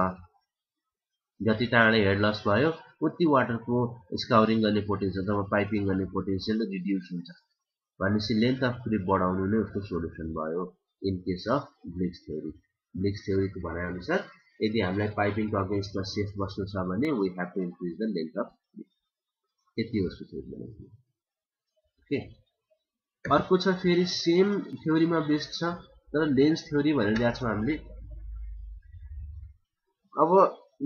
जति चाँडै हेड लस भयो उति वाटरको स्काउरिङ गर्ने पोटेन्सियल अथवा पाइपिङ गर्ने पोटेन्सियल रिड्युस हुन्छ। भनेपछि लेन्थ अफ क्रिप बढाउनु नै उसको सोलुसन भयो in case of Bligh's theory. Bligh's थ्योरीको भनाइअनुसार यदि हामीलाई पाइपिङको अगेन्स्टमा सेफ बस्नु छ भने we have to increase the length of creep. यति हो उसको थ्योरी। ओके, अर्को छ फेरि सेम थ्योरीमा बेस्ड छ तर लेन्स थ्योरी भनेर ल्याएको छौँ हामीले। अब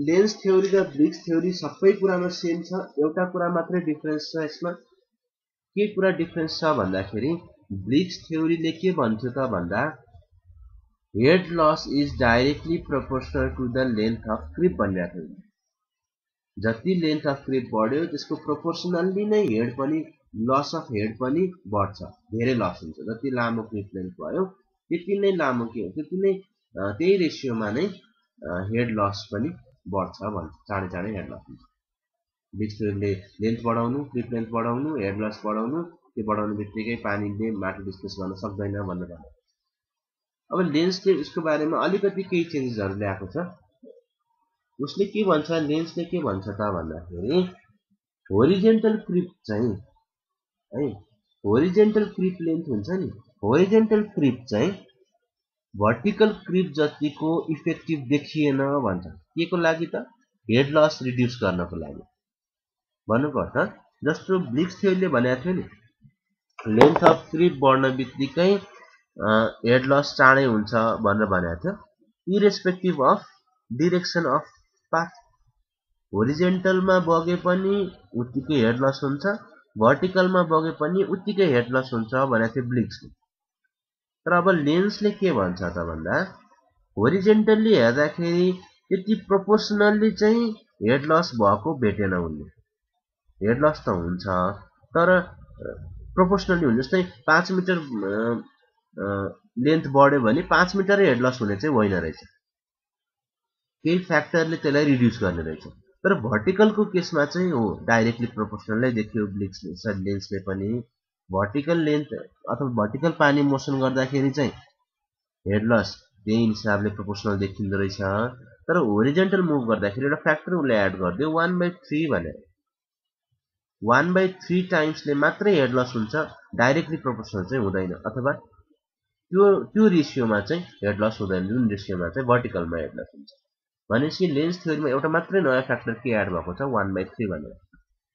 लेन्स थ्योरी र ब्लिक्स थ्योरी सबै कुरामा सेम छ, एउटा कुरा मात्रै डिफरेन्स छ। यसमा के कुरा डिफरेन्स छ भन्दाखेरि ब्लिक्स थ्योरीले के भन्थ्यो त भन्दा head loss is directly proportional to the length of creep भनिरहेको थियो। जति लेन्थ अफ क्रिप बढ्यो त्यसको प्रोपोर्सनल्ली नै हेड पनि लस अफ हेड पनि बढ्छ, धेरै लस हुन्छ। जति लामो क्रिप लेन्थ भयो त्यति नै लामो के हो, त्यति नै त्यही रेसियोमा नै हेड लस पनि बढ्छ भन्छ। चाँडै हेड लस हुन्छ। ब्लिक्स थ्योरीले लेन्थ बढाउनु, क्रिप लेन्थ बढाउनु, हेड लस बढाउनु, त्यो बढाउने बित्तिकै पानीले माटो डिस्प्लेस गर्न सक्दैन भनेर भन्नु। अब लेन्सले उसको बारेमा अलिकति केही चेन्जेसहरू ल्याएको छ। उसले के भन्छ, लेन्सले के भन्छ त भन्दाखेरि होरिजेन्टल क्रिप चाहिँ है, होरिजेन्टल क्रिप लेन्थ हुन्छ नि, होरिजेन्टल क्रिप चाहिँ भर्टिकल क्रिप जतिको इफेक्टिभ देखिएन भन्छ। के को लागि त? हेड लस रिड्युस गर्नको लागि भन्नुपर्छ। जस्तो ब्लिक्स थ्योरीले भनेको थियो नि लेन्थ अफ क्रिप बढ्न बित्तिकै हेड लस चाँडै हुन्छ भनेर भनेको थियो, irrespective of direction of path. होरिजेन्टलमा बगे पनि उत्तिकै हेड लस हुन्छ, भर्टिकलमा बगे पनि उत्तिकै हेड लस हुन्छ भनेको थियो ब्लिक्सले। तर अब लेन्सले के भन्छ त भन्दा होरिजेन्टल्ली हेर्दाखेरि त्यति प्रोपोर्सनल्ली चाहिँ हेड लस भएको भेटेन उनले। हेड लस त हुन्छ तर प्रोपोर्सनल्ली हुन्छ। जस्तै 5 मिटर लेन्थ बढ्यो भने 5 मिटरै हेड लस हुने चाहिँ होइन रहेछ। केही फ्याक्टरले त्यसलाई रिड्युस गर्ने रहेछ। तर भर्टिकलको केसमा चाहिँ हो डाइरेक्टली प्रोपोर्सनलै देखियो ब्लिक्स लेन्सले पनि भर्टिकल लेन्थ अथवा भर्टिकल पानी मोसन गर्दाखेरि चाहिँ हेड लस त्यही हिसाबले प्रोपोर्सनल देखिँदो रहेछ। तर होरिजेन्टल मुभ गर्दाखेरि एउटा फ्याक्टर उसले एड गरिदियो 1/3 भनेर। 1/3 टाइम्सले मात्रै हेड लस हुन्छ, डाइरेक्टली प्रोपोर्सनल चाहिँ हुँदैन, अथवा त्यो रेसियोमा चाहिँ हेड लस हुँदैन, जुन रेसियोमा चाहिँ भर्टिकलमा हेड लस हुन्छ। भनेपछि लेन्स थ्योरीमा एउटा मात्रै नयाँ फ्याक्टर के एड भएको छ 1/3 भनेर।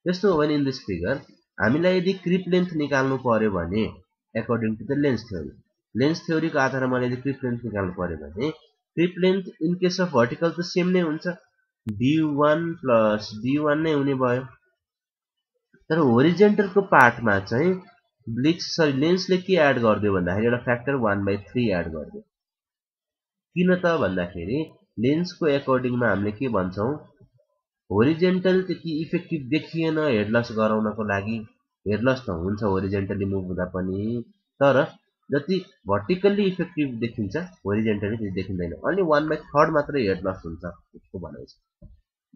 त्यस्तो हो भने इन दिस फिगर हामीलाई यदि क्रिप लेन्थ निकाल्नु पर्यो भने अकर्डिङ टु द लेन्स थ्योरीको आधारमा मैले यदि क्रिप लेन्थ निकाल्नु पर्यो भने creep length in case of vertical त सेम नै हुन्छ, d1 प्लस d1 नै हुने भयो। तर होरिजेन्टलको पार्टमा चाहिँ लेन्सले के एड गरिदियो भन्दाखेरि एउटा फ्याक्टर 1/3 एड गरिदियो। किन त भन्दाखेरि लेन्सको एकर्डिङमा हामीले के भन्छौँ, होरिजेन्टल त्यति इफेक्टिभ देखिएन हेड लस गराउनको लागि। हेड लस त हुन्छ होरिजेन्टली मुभ हुँदा पनि, तर जति भर्टिकल्ली इफेक्टिभ देखिन्छ होरिजेन्टली त्यति देखिँदैन। अन्ली 1/3 मात्रै हेड लस हुन्छ उसको भनाइ छ।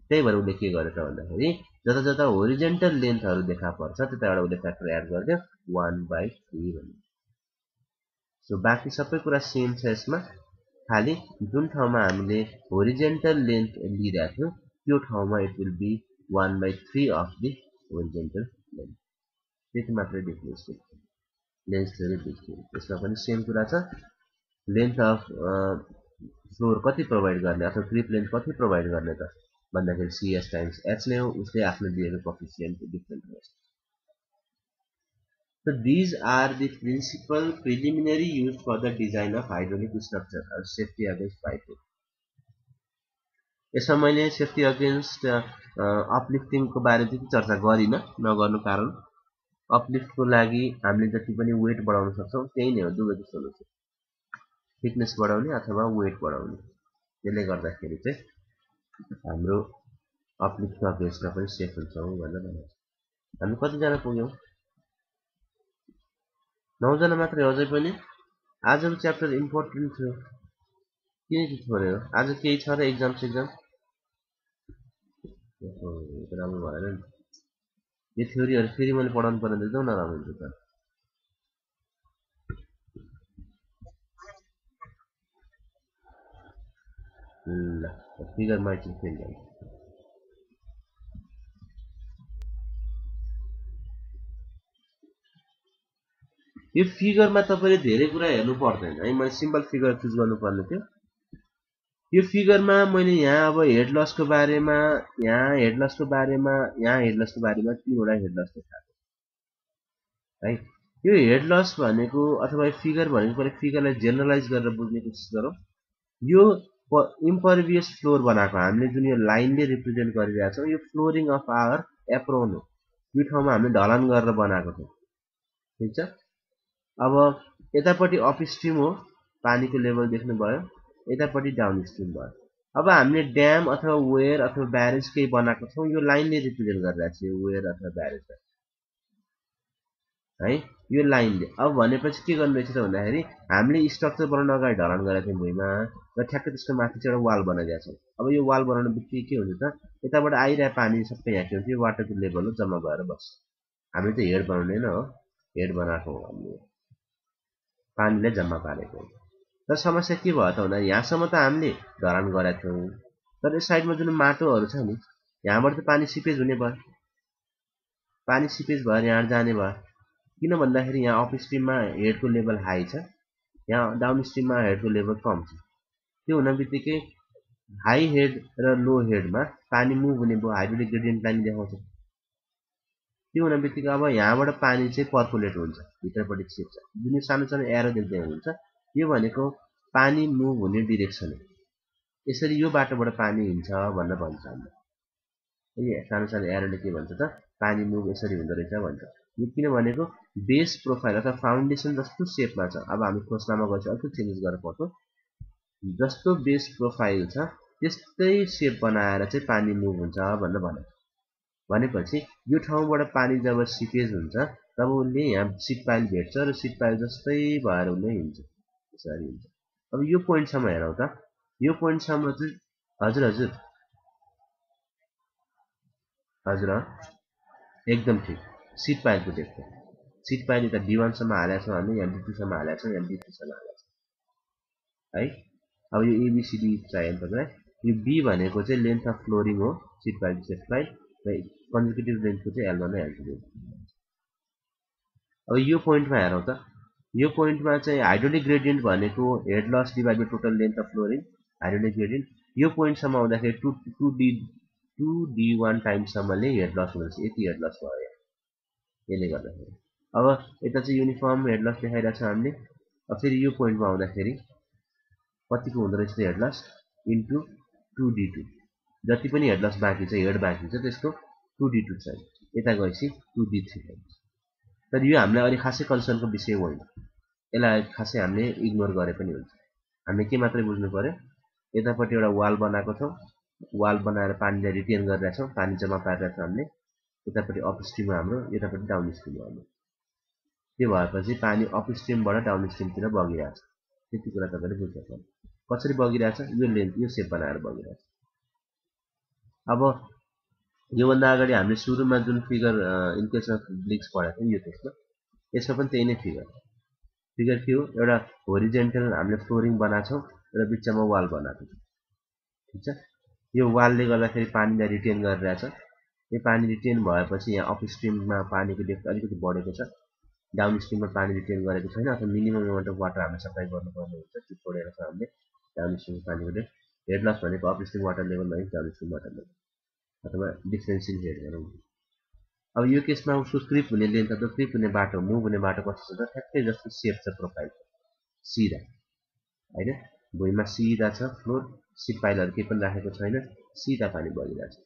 त्यही भएर उसले के गरेछ भन्दाखेरि जता जता होरिजेन्टल लेन्थहरू देखा पर्छ त्यता एउटा उसले फ्याक्टर एड गरिदियो 1/3 भन्ने। सो बाँकी सबै कुरा सेम छ यसमा, खालि जुन ठाउँमा हामीले होरिजेन्टल लेन्थ लिइरहेको थियौँ त्यो ठाउँमा it will be 1/3 of the horizontal length. त्यति मात्रै डिफ्रेन्स छ लेन्स थ्योरी यसमा पनि सेम कुरा छ। लेन्थ अफ फ्लोर कति प्रोभाइड गर्ने अथवा क्रिप लेन्थ कति प्रोभाइड गर्ने त भन्दाखेरि CS टाइम्स H नै हो, उसले आफ्नो दिएको कोफिसिएन्ट डिफ्रेन्ट हुन्छ। So these are the principal preliminary used for the design of hydraulic structure or safety against piping. यसमा मैले सेफ्टी अगेन्स्ट अपलिफ्टिङको बारे चाहिँ चर्चा गरिन, नगर्नु कारण अपलिफ्टको लागि हामीले जति पनि वेट बढाउन सक्छौँ त्यही नै हो दुवैको सोल्युसन, थिकनेस बढाउने अथवा वेट बढाउने। त्यसले गर्दाखेरि चाहिँ हाम्रो अपलिफ्टको अगेन्स्टमा पनि सेफ हुन्छौँ भनेर भन्छ। हामी कतिजना पुग्यौँ? 9 जना मात्रै। अझै पनि आजको च्याप्टर इम्पोर्टेन्ट थियो, किन छोड्यो? आज केही छ र एक्जाम राम्रो भएन नि। यो थ्योरीहरू फेरि मैले पढाउनु पर्ने त एकदम नराम्रो हुन्छ त। ल फिगरमा एकछिन फेरि जाउँ। यो फिगरमा तपाईँले धेरै कुरा हेर्नु पर्दैन है, मैले सिम्पल फिगर चुज गर्नुपर्ने थियो। यो फिगरमा मैले यहाँ अब हेड लसको बारेमा, यहाँ हेड लसको बारेमा, यहाँ हेड लसको बारेमा तीनवटा हेड लस देखाएको है। यो हेड लस भनेको अथवा फिगर भनेको पहिले फिगरलाई जेनरलाइज गरेर बुझ्ने कोसिस गरौँ। यो इम्परभियस फ्लोर बनाएको हामीले जुन यो लाइनले रिप्रेजेन्ट गरिरहेको छौँ यो फ्लोरिङ अफ आवर एप्रोन हो। यो ठाउँमा हामीले ढलान गरेर बनाएको छौँ, ठिक छ। अब यतापट्टि अप स्ट्रिम हो, पानीको लेभल देख्नुभयो, यतापट्टि डाउन स्ट्रिम भयो। अब हामीले ड्याम अथवा वेयर अथवा ब्यारेज केही बनाएको छौँ, यो लाइनले रिप्रेजेन्ट गरिरहेको छ यो वेयर अथवा ब्यारेज है, यो लाइनले। अब भनेपछि के गर्नु रहेछ त भन्दाखेरि हामीले स्ट्रक्चर बनाउन अगाडि ढलान गरेका थियौँ भुइँमा र ठ्याक्कै त्यसको माथि चाहिँ एउटा वाल बनाइदिएको छौँ। अब यो वाल बनाउनु बित्तिकै के हुन्छ त यताबाट आइरहेको पानी सबै यहाँ के हुन्छ यो वाटरको लेभल हो, जम्मा भएर बस्छ। हामीले त हेड बनाउने होइन हो, हेड बनाएको हो हामीले, पानीले जम्मा पारेको हो। तर समस्या के भयो त भन्दा यहाँसम्म त हामीले ढलान गरेका थियौँ, तर यस साइडमा जुन माटोहरू छ नि यहाँबाट त पानी सिपेज हुने भयो, पानी सिपेज भएर यहाँ जाने भयो। किन भन्दाखेरि यहाँ अप स्ट्रिममा हेडको लेभल हाई छ, यहाँ डाउन स्ट्रिममा हेडको लेभल कम छ। त्यो हुन बित्तिकै हाई हेड र लो हेडमा पानी मुभ हुने भयो, हाइड्रोलिक ग्रेडियन्ट लाइन देखाउँछ। त्यो हुन बित्तिकै अब यहाँबाट पानी चाहिँ पर्कुलेट हुन्छ, भित्रपट्टि छिर्छ। जुन सानो सानो एरो देख्दै हुनुहुन्छ यो भनेको पानी मुभ हुने डिरेक्सन हो। यसरी यो बाटोबाट पानी हिँड्छ भनेर भन्छ हामीले। सानो सानो एरोले के भन्छ त पानी मुभ यसरी हुँदो रहेछ भन्छ। यो किन भनेको बेस प्रोफाइल अथवा फाउन्डेसन जस्तो सेपमा छ। अब हामी खोस्लामा गएपछि अलिकति चेन्जेस गरेर पढ्छौँ। जस्तो बेस प्रोफाइल छ त्यस्तै सेप बनाएर चाहिँ पानी मुभ हुन्छ भनेर भने। भनेपछि यो ठाउँबाट पानी जब सिपेज हुन्छ तब उसले यहाँ सिट पाइल भेट्छ र सिट पाइल जस्तै भएर उसले हिँड्छ, यसरी हिँड्छ। अब यो पोइन्टसम्म हेरौँ त, यो पोइन्टसम्म चाहिँ हजुर हजुर एकदम ठिक सिट पाइलको डेप्थ सिट पाइल यता D1 सम्म हालेको छ भने यहाँ D2 सम्म हालेको छ यहाँ D3 सम्म हालेको छ है अब यो ABCD चाहियो तपाईलाई यो B भनेको चाहिँ लेन्थ अफ फ्लोरिङ हो सिट पाइल सेट पाइल र कन्जिक्युटिभ लेन्थको चाहिँ L1 र L2 अब यो पोइन्टमा हेरौँ त यो पोइन्टमा चाहिँ हाइड्रोलिक ग्रेडियन्ट भनेको head loss divide by total length of flooring hydraulic gradient यो पोइन्टसम्म आउँदाखेरि 2D1 टाइम्ससम्मले हेड लस हुँदैछ यति हेड लस भयो यसले गर्दाखेरि अब यता चाहिँ युनिफर्म हेड लस देखाइरहेको छ हामीले अब फेरि यो पोइन्टमा आउँदाखेरि कतिको हुँदो रहेछ हेड लस इन्टु 2D2 जति पनि हेड लस बाँकी छ हेड बाँकी छ त्यसको 2D2 छ यता गएपछि 2D3 तर यो हामीलाई अहिले खासै कन्सर्नको विषय होइन यसलाई खासै हामीले इग्नोर गरे पनि हुन्छ हामीले के मात्रै बुझ्नु पर्यो यतापट्टि एउटा वाल बनाएको छौँ वाल बनाएर पानीलाई रिटेन गरिरहेको छौँ पानी जम्मा पारिरहेको छौँ हामीले यतापट्टि अपस्ट्रिम हाम्रो यतापट्टि डाउन स्ट्रिम हाम्रो त्यो भएपछि पानी अपस्ट्रिमबाट डाउन स्ट्रिमतिर बगिरहेछ त्यति कुरा तपाईँले बुझ्नु पर्यो कसरी बगिरहेछ यो लेन्थ यो सेप बनाएर बगिरहेछ अब योभन्दा अगाडि हामीले सुरुमा जुन फिगर इनकेस अफ ब्लिक्स पढाएको थियौँ यो त्यसमा यसमा पनि त्यही नै फिगर के हो एउटा होरिजेन्टल हामीले फ्लोरिङ बनाएको छौँ र बिचमा वाल बनाएको छौँ ठिक छ यो वालले गर्दाखेरि पानीलाई रिटेन गरिरहेछ यो पानी रिटेन भएपछि यहाँ अपस्ट्रिममा पानीको डेप्थ अलिकति बढेको छ डाउन स्ट्रिममा पानी रिटेन गरेको छैन अथवा मिनिमम एमाउन्ट अफ वाटर हामीले सप्लाई गर्नुपर्ने हुन्छ त्यो छोडेर छ हामीले डाउन स्ट्रिममा पानीको डेप्थ हेड लस भनेको अपस्ट्रिम वाटर लेभल भयो डाउन स्ट्रिम वाटर लेभल अथवा डिफ्रेन्सियल हेड गरौँ अब यो केसमा उसको क्रिप हुने लेन्थ अथवा क्रिप हुने बाटो मुभ हुने बाटो कस्तो छ त ठ्याक्कै जस्तो सेप छ प्रोफाइल सिधा होइन भुइँमा सिधा छ फ्लोर सिट पाइलहरू केही पनि राखेको छैन सिधा पानी बगिरहेको छ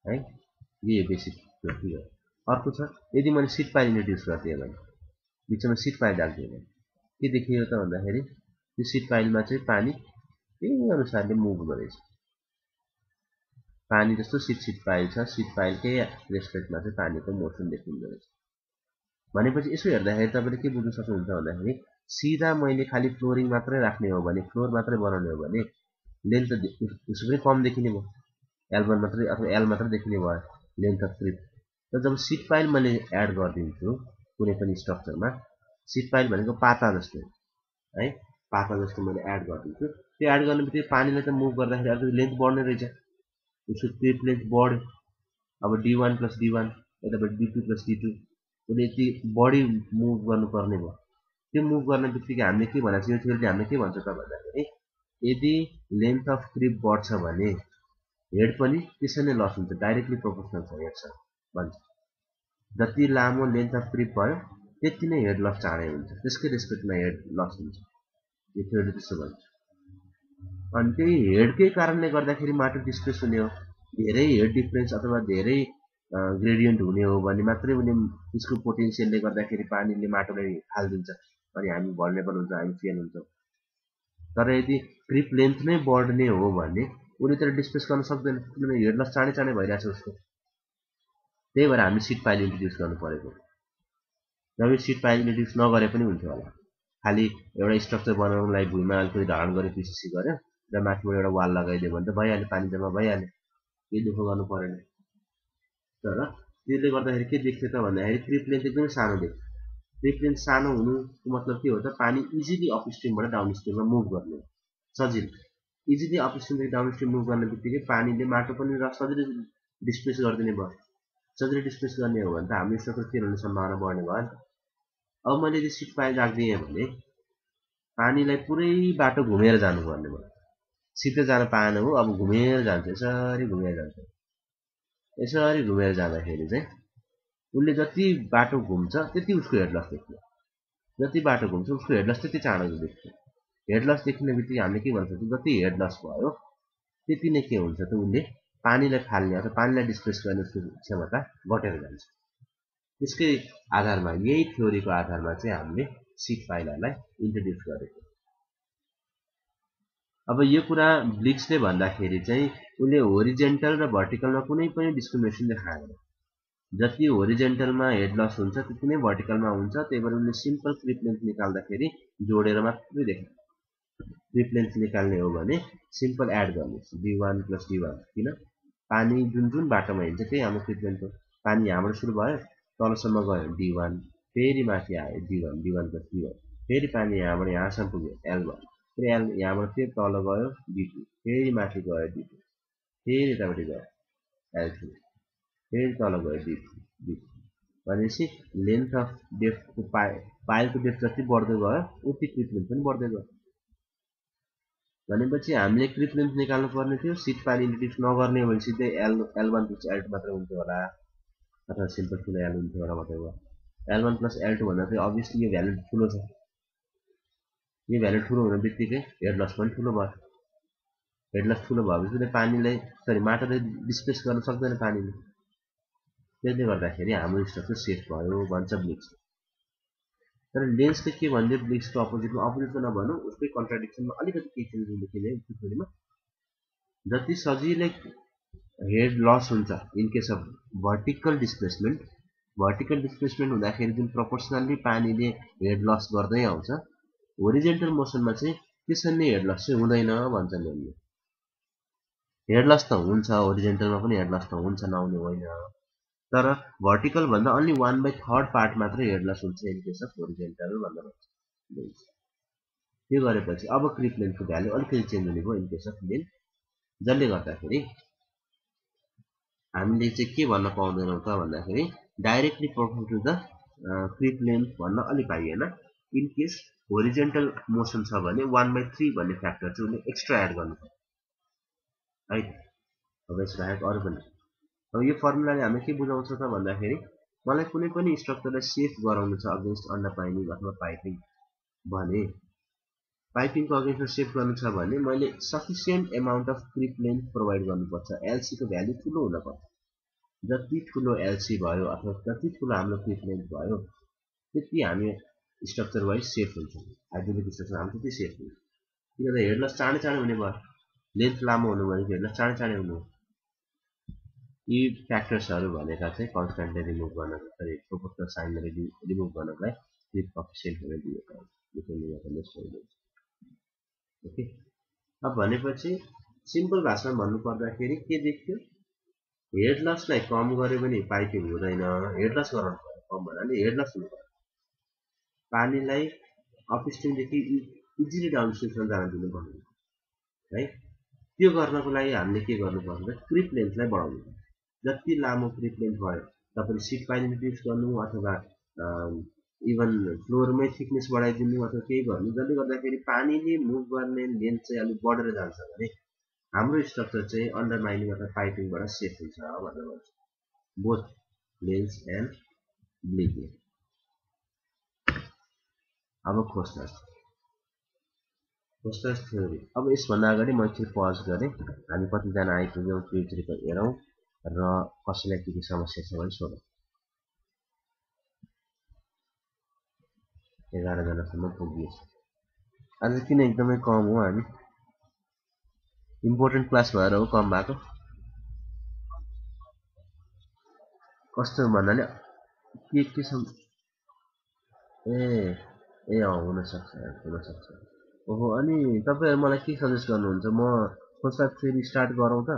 है यो बेसिक फिगर अर्को छ यदि मैले सिट पाइल इन्ट्रोड्युस गरिदिएँ भने बिचमा सिट पाइल राखिदिएँ भने के देखियो त भन्दाखेरि त्यो सिट पाइलमा चाहिँ पानी त्यही अनुसारले मुभ गरेछ पानी जस्तो सिट पाइल छ सिट पाइलकै रेस्पेक्टमा चाहिँ पानीको मोसन देखिँदो रहेछ भनेपछि यसो हेर्दाखेरि तपाईँले के बुझ्न सक्नुहुन्छ भन्दाखेरि सिधा मैले खालि फ्लोरिङ मात्रै राख्ने हो भने फ्लोर मात्रै बनाउने हो भने लेन्थ त उसो पनि कम देखिने भयो L1 मात्रै अथवा L मात्रै देखिने भयो लेन्थ अफ क्रिप तर जब सिट पाइल मैले एड गरिदिन्छु कुनै पनि स्ट्रक्चरमा सिट पाइल भनेको पाता जस्तो है पाता जस्तो मैले एड गरिदिन्छु त्यो एड गर्ने बित्तिकै पानीलाई त मुभ गर्दाखेरि अलिकति लेन्थ बढ्ने रहेछ उसको क्रिप लेन्थ बढ्यो अब D1 प्लस D1 यतापट्टि D2 प्लस D2 उसले यति बढी मुभ गर्नुपर्ने भयो त्यो मुभ गर्ने बित्तिकै हामीले के भनेको छ यो थ्योरीले हामीले के भन्छ त भन्दाखेरि यदि लेन्थ अफ क्रिप बढ्छ भने हेड पनि त्यसै नै लस हुन्छ डाइरेक्टली प्रोपोर्सनल छ हेडसँग भन्छ जति लामो लेन्थ अफ क्रिप भयो त्यति नै हेड लस चाँडै हुन्छ त्यसकै रेस्पेक्टमा हेड लस हुन्छ यो थ्योरीले त्यस्तो भन्छ अनि त्यही हेडकै कारणले गर्दाखेरि माटो डिस्प्लेस हुने हो धेरै हेड डिफरेन्स अथवा धेरै ग्रेडियन्ट हुने हो भने मात्रै उसले त्यसको पोटेन्सियलले गर्दाखेरि पानीले माटोलाई हालिदिन्छ अनि हामी भल्नेबल हुन्छ हामी फेल हुन्छौँ तर यदि क्रिप लेन्थ नै बढ्ने हो भने उसले तर डिस्प्लेस गर्न सक्दैन किनभने हेड लस चाँडै चाँडै भइरहेछ उसको त्यही भएर हामी सिट पाइल इन्ट्रोड्युस गर्नु परेको नभए सिट पाइल इन्ट्रोड्युस नगरे पनि हुन्थ्यो होला खालि एउटा स्ट्रक्चर बनाउनुलाई भुइँमा अलिकति ढालन गरे पिसिसी गर्यो र माथिबाट एउटा वाल लगाइदियो भने त भइहाल्यो पानी जम्मा भइहाल्यो केही दुःख गर्नु परेन तर त्यसले गर्दाखेरि के देख्थ्यो त भन्दाखेरि क्रिप लेन्थ एकदमै सानो देख्थ्यो क्रिप लेन्थ सानो हुनुको मतलब के हो त पानी इजिली अपस्ट्रिमबाट डाउन स्ट्रिममा मुभ गर्ने सजिलो इजिली अपस्ट्रिमदेखि डाउन स्ट्रिम मुभ गर्ने बित्तिकै पानीले माटो पनि सजिलै डिस्प्लेस गरिदिने भयो सजिलै डिस्प्लेस गर्ने हो भने त हाम्रो स्ट्रक्चर फेल हुने सम्भावना बढ्ने भयो नि त अब मैले यदि सिट पाइल राखिदिएँ भने पानीलाई पुरै बाटो घुमेर जानुपर्ने भयो सिधै जान पाएन हो अब घुमेर जान्छ यसरी घुमेर जान्छ यसरी घुमेर जाँदाखेरि चाहिँ उसले जति बाटो घुम्छ त्यति उसको हेड लस देख्ने जति बाटो घुम्छ उसको हेड लस त्यति चाँडो देख्ने हेड लस देखिने बित्तिकै हामीले के भन्छ जति हेड लस भयो त्यति नै के हुन्छ त उसले पानीलाई फाल्ने अथवा पानीलाई डिस्प्लेस गर्ने उसको क्षमता घटेर जान्छ त्यसकै आधारमा यही थ्योरीको आधारमा चाहिँ हामीले सिट पाइलहरूलाई इन्ट्रोड्युस गरेको अब यो कुरा ब्लिक्सले भन्दाखेरि चाहिँ उसले होरिजेन्टल र भर्टिकलमा कुनै पनि डिस्क्रिमिनेसन देखाएन जति होरिजेन्टलमा हेड लस हुन्छ त्यति नै भर्टिकलमा हुन्छ त्यही भएर उसले सिम्पल क्रिप लेन्थ निकाल्दाखेरि जोडेर मात्रै देखाए क्रिप लेन्थ निकाल्ने हो भने सिम्पल एड गर्नुहोस् D1 प्लस D1 किन पानी जुन जुन बाटोमा हिँड्छ त्यही हाम्रो क्रिप्लेन्ट हो। पानी यहाँबाट सुरु भयो, तलसम्म गयो D1, फेरि माथि आयो D1, D1 + D1, फेरि पानी यहाँबाट यहाँसम्म पुग्यो L1, फेरि L यहाँबाट फेरि तल गयो D2, फेरि माथि गयो D2, फेरि यतापट्टि गयो L2, फेरि तल गयो D3, भनेपछि लेन्थ अफ डेप्थको पाइलको डेप्थ जति बढ्दै गयो उति क्रिप्लेन्थ पनि बढ्दै गयो। भनेपछि हामीले क्रिप्लेन्थ निकाल्नु पर्ने थियो। सिट पाइल इन्ट्रोड्युस नगर्ने हो भने सिधै L1 + L2 मात्र हुन्थ्यो होला, अथवा सिम्पल ठुलो L हुन्थ्यो होला whatever। L1 + L2 भन्दा चाहिँ अभियसली यो भ्यालु ठुलो छ। यो भ्यालु ठुलो हुने बित्तिकै हेड लस पनि ठुलो भयो। हेड लस ठुलो भएपछि पानीलाई माटोले डिस्प्लेस गर्न सक्दैन पानीले। त्यसले गर्दाखेरि हाम्रो स्ट्रक्चर सेफ भयो भन्छ ब्लिक्स। तर लेन्सले के भन्दै ब्लिक्सको अपोजिटमा नभनौँ, उसकै कन्ट्राडिक्सनमा अलिकति केही चेन्ज लेखिदिए थ्योरीमा। जति सजिलै हेड लस हुन्छ in case of vertical displacement हुँदाखेरि जुन प्रोपोर्सनल्ली पानीले हेड लस गर्दै आउँछ, होरिजेन्टल मोसनमा चाहिँ त्यसरी नै हेड लस चाहिँ हुँदैन भन्छ लेन्सले। हेड लस त हुन्छ, होरिजेन्टलमा पनि हेड लस त हुन्छ, नहुने होइन, तर भर्टिकल भन्दा अन्ली 1/3 पार्ट मात्रै हेड लस हुन्छ इन केस अफ होरिजेन्टल भन्दा भन्छ। त्यो गरेपछि अब क्रिप्लेन्थको भ्यालु अलिकति चेन्ज हुने भयो इन केस अफ लेन्थ, जसले गर्दाखेरि हामीले चाहिँ के भन्न पाउँदैनौँ त भन्दाखेरि डाइरेक्टली प्रोपोर्सनल टु द क्रिप्लेन्थ भन्न अलि पाइएन। इन केस होरिजेन्टल मोसन छ भने 1/3 भन्ने फ्याक्टर चाहिँ उसले एक्स्ट्रा एड गर्नुपर्छ है। अब यस बाहेक अरू पनि अब यो फर्मुलाले हामीले के बुझाउँछ त भन्दाखेरि मलाई कुनै पनि स्ट्रक्चरलाई सेफ गराउनु छ अगेन्स्ट अन्डर पाइपिङ अथवा पाइपिङ भने, पाइपिङको अगेन्स्टमा सेफ गर्नु छ भने मैले सफिसियन्ट एमाउन्ट अफ क्रिप्लेन्थ प्रोभाइड गर्नुपर्छ। एलसीको भ्यालु ठुलो हुनुपर्छ। जति ठुलो एलसी भयो अथवा जति ठुलो हाम्रो क्रिप्लेन्थ भयो त्यति हामी स्ट्रक्चर वाइज सेफ हुन्छ। हाइड्रोलिक स्ट्रक्चर हाम्रो त्यति सेफ हुन्छ, किनभने हेड लस चाँडै चाँडै हुने भयो। लेन्थ लामो हुनु भने हेड लस चाँडै चाँडै हुनु। यी फ्याक्टर्सहरू भनेका चाहिँ कन्स्ट्यान्टले रिमुभ गर्नको प्रोपोर्सनल साइनले रिमुभ गर्नलाई क्रिप कफिसिएन्ट भनेर दिएको हो। ओके, अब भनेपछि सिम्पल भाषामा भन्नु पर्दाखेरि के देख्यो, हेड लसलाई कम गर्यो भने पाइपिङ हुँदैन। हेड लस गराउनु पर्यो, कम भन्नाले हेड लस हुनु पर्यो। पानीलाई अपस्ट्रिमदेखि इजिली डाउनस्ट्रिमसम्म जान दिनु पर्दैन है। त्यो गर्नको लागि हामीले के गर्नु पर्छ, क्रिप लेन्थलाई बढाउनु पर्छ। जति लामो क्रिप लेन्थ भयो तपाईँले सिट पाइल इन्ट्रोड्युस गर्नु अथवा इभन फ्लोरमै थिकनेस बढाइदिनु अथवा केही गर्नु, जसले गर्दाखेरि पानीले मुभ गर्ने लेन्थ चाहिँ अलिक बढेर जान्छ भने हाम्रो स्ट्रक्चर चाहिँ अन्डर माइनिङ अथवा पाइपिङबाट सेफ हुन्छ भनेर भन्छ, बोथ लेन्स एन्ड ब्लिकिङ। अब खोजनास थ्योरी। अब यसभन्दा अगाडि म एकचोटि पज गरेँ, हामी कतिजना आइपुग्यौँ त्यो एकचोटि हेरौँ र कसैलाई के समस्या छ भने सोधौँ। 11 जनासम्म पुगिएछ। आज किन एकदमै कम हो, हामी इम्पोर्टेन्ट क्लास भएर हो कम भएको। कस्तो भन्नाले के ए हुनसक्छ। ओहो, अनि तपाईँहरू मलाई के सजेस्ट गर्नुहुन्छ, म खोज्दा फेरि स्टार्ट गरौँ त,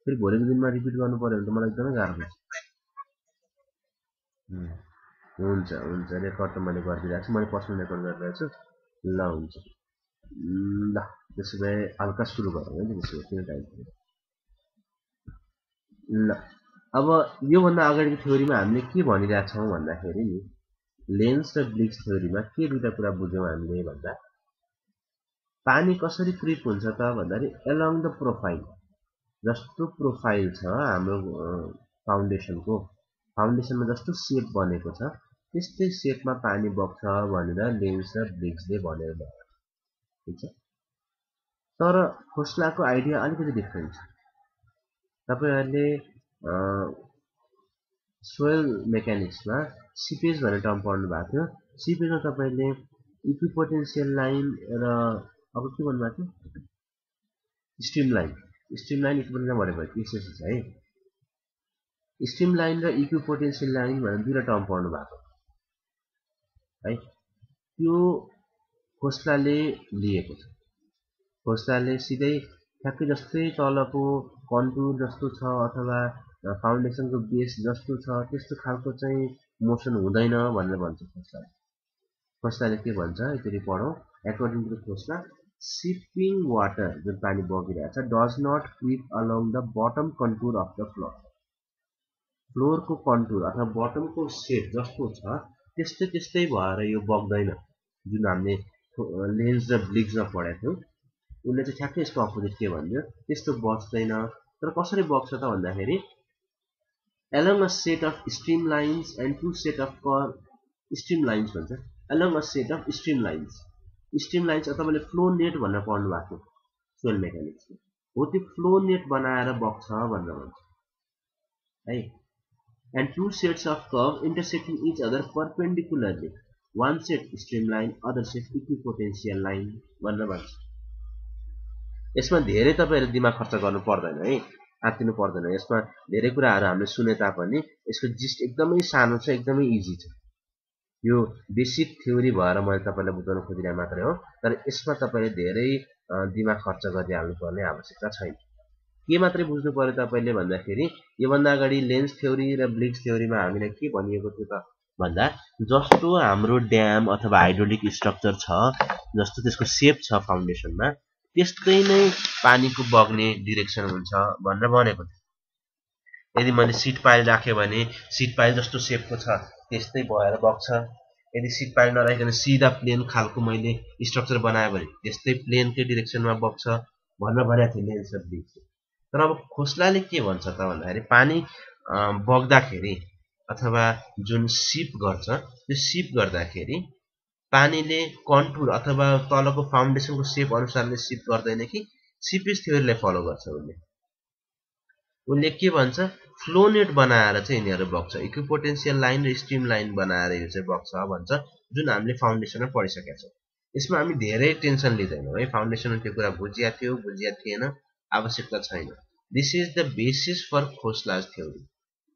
फेरि भोलिको दिनमा रिपिट गर्नु पऱ्यो भने त मलाई एकदमै गाह्रो पर्छ। हुन्छ रेकर्ड त मैले गरिदिइरहेको छु, मैले पर्सनल रेकर्ड गरिरहेको छु। ल हुन्छ, ल त्यसो भए हल्का सुरु गरौँ है, त्यसो भए किन टाइम पर्यो। ल अब योभन्दा अगाडिको थ्योरीमा हामीले के भनिरहेको छौँ भन्दाखेरि नि, लेन्स र ब्लिक्स थ्योरीमा के दुईवटा कुरा बुझ्यौँ हामीले भन्दा, पानी कसरी क्रिप हुन्छ त भन्दाखेरि एलङ द प्रोफाइल, जस्तो प्रोफाइल छ हाम्रो फाउन्डेसनमा जस्तो सेप बनेको छ त्यस्तै सेपमा पानी बग्छ भनेर लेन्स र ब्लिक्सले भनेर भयो, ठीक छ। तर खोस्लाको आइडिया अलिकति डिफ्रेन्ट छ। तपाईँहरूले सोयल मेकानिक्समा सिपेज भन्ने टर्म पढ्नु भएको थियो। सिपेजमा तपाईँले इक्विपोटेन्सियल लाइन र अब के भन्नुभएको थियो, स्ट्रिम लाइन इक्विपोटेन्सियल भनेपछि यसो छ है। स्ट्रिम लाइन र इक्विपोटेन्सियल लाइन भनेर दुईवटा टर्म पढ्नु भएको है। त्यो खोस्लाले लिएको छ। खोस्लाले सिधै ठ्याक्कै जस्तै तलको कन्टुर जस्तो छ अथवा फाउन्डेसनको बेस जस्तो छ त्यस्तो खालको चाहिँ मोसन हुँदैन भनेर भन्छ खोस्लाले। खोस्लाले के भन्छ यसरी पढौँ। According to Khosla, seeping water जुन पानी बगिरहेछ does not creep along the bottom contour of the floor. फ्लोरको कन्टुर अथवा बटमको सेप जस्तो छ त्यस्तै त्यस्तै भएर यो बग्दैन। जुन हामीले लेन्स र ब्लिग्समा पढेको थियौँ उसले चाहिँ ठ्याक्कै यसको अपोजिट के भन्यो, त्यस्तो बग्दैन। तर कसरी बग्छ त भन्दाखेरि along a set of streamlines and two set of streamlines भन्छ, along a set of streamlines। streamlines तपाईँले फ्लो नेट भनेर पढ्नु भएको सोइल मेकानिक्समा हो, त्यो फ्लो नेट बनाएर बग्छ भनेर भन्छ है। and two sets of curve intersecting each other perpendicularly, one set streamline other set equipotential line भनेर भन्छ। यसमा धेरै तपाईहरु दिमाग खर्च गर्नु पर्दैन है, आत्तिनु पर्दैन। यसमा धेरै कुराहरु हामीले सुने तापनि यसको जिस्ट एकदमै सानो छ, एकदमै इजी छ। यो बेसिक थ्योरी भएर मैले तपाईलाई बुझाउन खोजिरहेको मात्रै हो, तर यसमा तपाईले धेरै दिमाग खर्च गरिहाल्नु पर्ने आवश्यकता छैन। के मात्रै बुझ्नु पर्यो तपाईले भन्दाखेरि यो भन्दा अगाडि लेन्स थ्योरी र ब्लिग्स थ्योरीमा हामीले के भनिएको थियो त भन्दा जस्तो हाम्रो ड्याम अथवा हाइड्रोलिक स्ट्रक्चर छ, जस्तो त्यसको सेप छ फाउन्डेसनमा, त्यस्तै नै पानीको बग्ने डिरेक्सन हुन्छ भनेर भनेको थियो। यदि मैले सिट पाइल राखे भने सिट पाइल जस्तो सेपको छ त्यस्तै भएर बग्छ। यदि सिट पाइल नराखिकन सिधा प्लेन खालको मैले स्ट्रक्चर बनाए भने त्यस्तै प्लेनकै डिरेक्सनमा बग्छ भनेर भनेको थियो लेन्स र ब्लिग्सले। तर अब खोस्लाले के भन्छ त भन्दाखेरि पानी बग्दाखेरि अथवा जुन सिप गर्छ त्यो सिप गर्दाखेरि पानीले कन्टुर अथवा तलको फाउन्डेसनको सेप अनुसारले सिप गर्दैन कि सिपेज थ्योरीलाई फलो गर्छ। उनले के भन्छ, फ्लो नेट बनाएर चाहिँ यिनीहरू बग्छ, इक्विपोटेन्शियल लाइन र स्ट्रिम लाइन बनाएर यो चाहिँ बग्छ भन्छ, जुन हामीले फाउन्डेसनमा पढिसकेका छौँ। यसमा हामी धेरै टेन्सन लिँदैनौँ है, फाउन्डेसनमा त्यो कुरा बुझिया थियो बुझिया थिएन आवश्यकता छैन। This is the basis for Khosla's theory.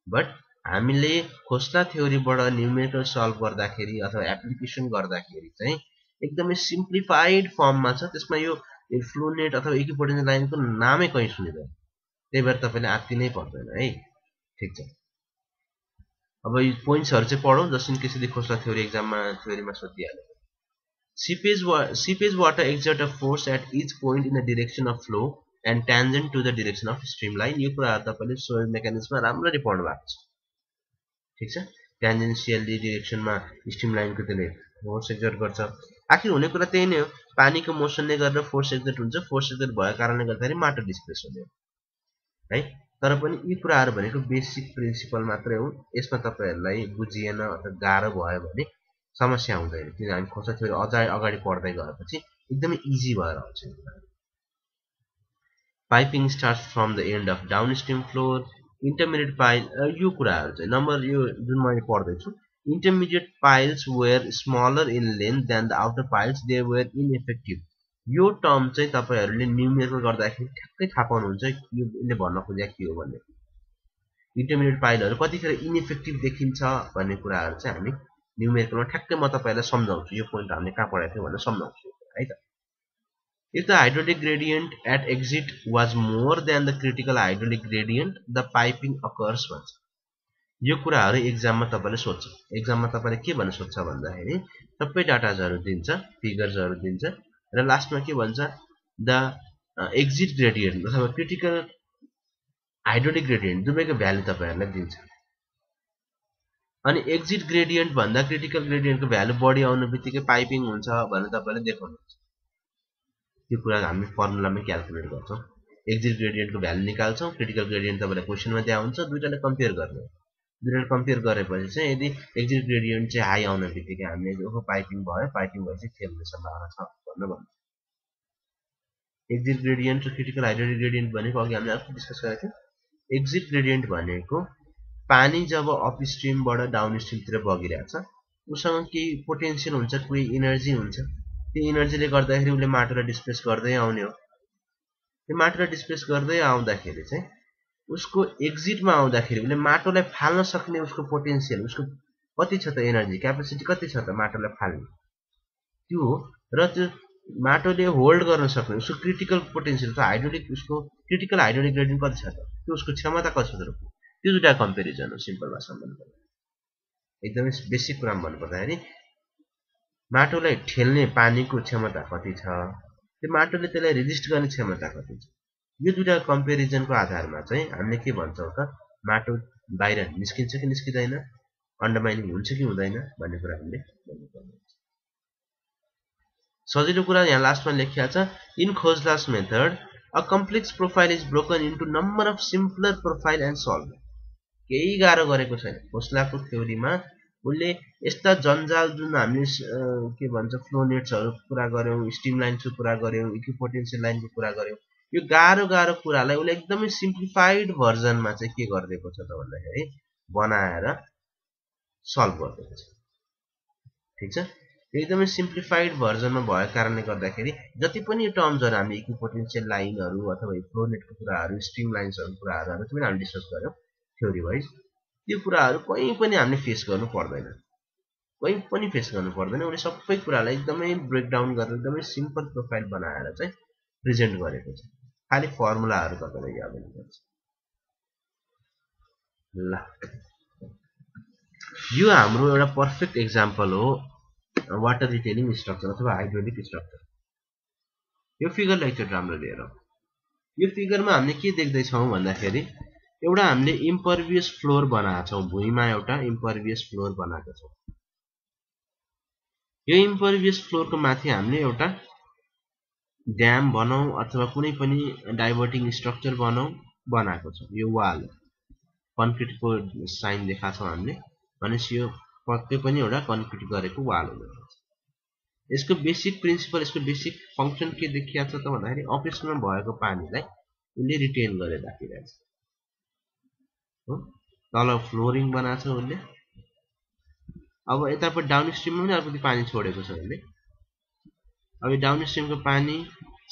But हामीले खोस्ला थ्योरीबाट न्युमेरिकल सल्भ गर्दाखेरि अथवा एप्लिकेसन गर्दाखेरि चाहिँ एकदमै सिम्प्लिफाइड फर्ममा छ। त्यसमा यो फ्लो नेट अथवा इक्विपोटेन्शियल लाइनको नामै कहीँ सुनिदैन, त्यही भएर तपाईले आत्तिनै पर्दैन है। ठिक छ, अब यो पोइन्ट्सहरु चाहिँ पढौँ जस्ट इन केस यदि खोस्ला theory एक्जाममा थ्योरीमा सोधिहाल्यो। Seepage water exert a force at each point in the direction of flow and tangent to the direction of streamline। यो कुराहरु तपाईले सोइल मेकानिक्समा राम्ररी पढ्नु भएको छ। ठीक छ, ट्यान्जेन्शियली डिरेक्सनमा स्ट्रिमलाइनको त्यसले फोर्स एक्जर्ट गर्छ। आखिर हुने कुरा त्यही नै हो, पानीको मोसनले गर्दा फोर्स एक्जर्ट हुन्छ, फोर्स एक्जर्ट भएको कारणले गर्दाखेरि माटो डिस्प्लेस हुने हो है। तर पनि यी कुराहरु भनेको बेसिक प्रिन्सिपल मात्रै हो। यसमा तपाईहरुलाई बुझिएन अथवा गाह्रो भयो भने समस्या हुँदैन, किन हामी खोस्ला थ्योरी अगाडि पढ्दै गएपछि एकदमै इजी भएर आउँछ। Piping starts from the end of downstream floor, intermediate pile, यो कुराहरु चाहिँ नम्बर यो जुन मैले पढ्दै छु, intermediate piles were smaller in length than the outer piles, they were ineffective. यो टर्म चाहिँ तपाईहरुले न्युमेरिकल गर्दाखेरि ठ्याक्कै थाहा पाउनुहुन्छ यसले भन्न खोजेको के हो भन्ने। इन्टरमिडिएट पाइलहरु कतिखेर इनइफेक्टिभ देखिन्छ भन्ने कुराहरु चाहिँ हामी न्युमेरिकलमा ठ्याक्कै म तपाईलाई सम्झाउँछु। यो पोइन्ट हामीले कहाँ पढाएको थियौं भनेर सम्झाउँछु है त। If the hydraulic gradient at exit was more than the critical hydraulic gradient, the piping occurs भन्छ। यो कुराहरु एक्जाममा तपाईले सोध्छ। एक्जाममा तपाईले के भन्ने सोध्छ भन्दाखेरि सबै डाटाजहरु दिन्छ, फिगर्सहरु दिन्छ र लास्टमा के भन्छ, द एक्जिट ग्रेडियन्ट अथवा क्रिटिकल हाइड्रोलिक ग्रेडियन्ट दुवैको भ्यालु तपाईहरुलाई दिन्छ। अनि एक्जिट ग्रेडियन्ट भन्दा क्रिटिकल ग्रेडियन्टको भ्यालु बढी आउने बित्तिकै पाइपिङ हुन्छ भनेर तपाईले देखाउनुहुन्छ। त्यो कुरा हामी फर्मुलामै क्याल्कुलेट गर्छौं। एक्जिट ग्रेडियन्टको भ्यालु निकाल्छौं, क्रिटिकल ग्रेडियन्ट तपाईलाई क्वेशनमा दिया हुन्छ, दुईटाले कम्पेयर गर्ने। दुईटाले कम्पेयर गरेपछि चाहिँ यदि एक्जिट ग्रेडियन्ट चाहिँ हाई आउने बित्तिकै हामीले ओहो पाइपिङ भयो, पाइपिङ भएपछि फेल्ने सम्भावना छ भनेर भन्छ। एक्जिट ग्रेडियन्ट र क्रिटिकल हाइड्रोलिक ग्रेडियन्ट भनेको अघि हामीले अर्को डिस्कस गरेका थियौं। एक्जिट ग्रेडियन्ट भनेको पानी जब अपस्ट्रिमबाट डाउनस्ट्रिमतिर बगिरहेछ उसँग केही पोटेन्शियल हुन्छ, कुनै एनर्जी हुन्छ, त्यो एनर्जीले गर्दाखेरि उले माटोलाई डिस्प्लेस गर्दै आउने हो। त्यो माटोलाई डिस्प्लेस गर्दै आउँदाखेरि चाहिँ उसको एक्जिटमा आउँदाखेरि उले माटोलाई फाल्न सक्ने उसको पोटेन्शियल, उसको कति छ त एनर्जी क्यापेसिटी कति छ त माटोलाई फाल्ने त्यो हो। र त्यो माटोले होल्ड गर्न सक्ने उसको क्रिटिकल पोटेन्शियल छ हाइड्रोलिक उसको क्रिटिकल हाइड्रोलिक ग्रेडियन्ट कति छ त त्यो उसको क्षमता कति छ त त्यो दुईटा कम्पेरिजन हो सिम्पल भाषामा भन्नुपर्दा एकदमै बेसिक कुरामा भन्नुपर्दाखेरि माटोलाई ठेल्ने पानीको क्षमता कति छ त्यो माटोले त्यसलाई रेजिस्ट गर्ने क्षमता कति छ यो दुईटा कम्पेरिजनको आधारमा चाहिँ हामीले के भन्छौँ त माटो बाहिर निस्किन्छ कि निस्किँदैन अन्डरमाइनिङ हुन्छ कि हुँदैन भन्ने कुरा हामीले भन्नुपर्ने हुन्छ सजिलो कुरा यहाँ लास्टमा लेखिया छ in Khosla's method a complex profile is broken into number of simpler profile and solve केही गाह्रो गरेको छैन खोजलाको थ्योरीमा उनले यस्ता जन्जाल जुन हामीले के भन्छ फ्लो नेट्सहरू पुरा गर्यौं स्टिम लाइनको कुरा गर्यौं इक्विपोटेन्शियल लाइनको कुरा गर्यौं यो गाह्रो गाह्रो कुरालाई उले एकदमै सिम्प्लिफाइड भर्जनमा चाहिँ के गर्दिएको छ त भन्दाखेरि बनाएर सल्भ गर्दिएको छ ठीक छ एकदमै सिम्प्लिफाइड भर्जनमा भएको कारणले गर्दाखेरि जति पनि टर्म्सहरु हामी इक्विपोटेन्शियल लाइनहरु अथवा फ्लो नेटको कुराहरु स्ट्रिम लाइन्सहरु कुराहरु पनि हामी डिस्कस गर्यौं थ्योरी वाइज त्यो कुराहरु कहीं पनि हामीले फेस गर्नु पर्दैन उले सबै कुरालाई एकदमै ब्रेकडाउन गरेर एकदमै सिम्पल प्रोफाइल बनाएर चाहिँ प्रेजेन्ट गरेको छ खाली फर्मुलाहरु तपाईलाई याद हुनुपर्छ ल यो हाम्रो एउटा पर्फेक्ट एक्जाम्पल हो वाटर रिटेनिङ स्ट्रक्चर अथवा हाइड्रोलिक स्ट्रक्चर यो फिगरलाई एकचोटि राम्रो लिएर यो फिगरमा हामीले के देख्दै छौं भन्दाखेरि एउटा हामीले इम्परभियस फ्लोर बनाएको छौं भुइँमा एउटा इम्परभियस फ्लोर बनाएको छौं यो इम्परभियस फ्लोरको माथि हामीले एउटा ड्याम बनाऊ अथवा कुनै पनि डाइभर्टिङ स्ट्रक्चर बनाएको छौं यो वाल कन्क्रिटको साइन देखाएको छौं हामीले भनेपछि यो पक्कै पनि एउटा कन्क्रिट गरेको वाल हो यसको बेसिक प्रिन्सिपल यसको बेसिक फंक्सन के देखिया छ त भन्दाखेरि अपरेसनमा भएको पानीलाई उले रिटेन गरेर राखिरहेछ हो तल फ्लोरिङ बनाछ उले अब यतापट्टि डाउनस्ट्रिममा पनि अलिकति पानी छोडेको छ उले अब डाउनस्ट्रिमको पानी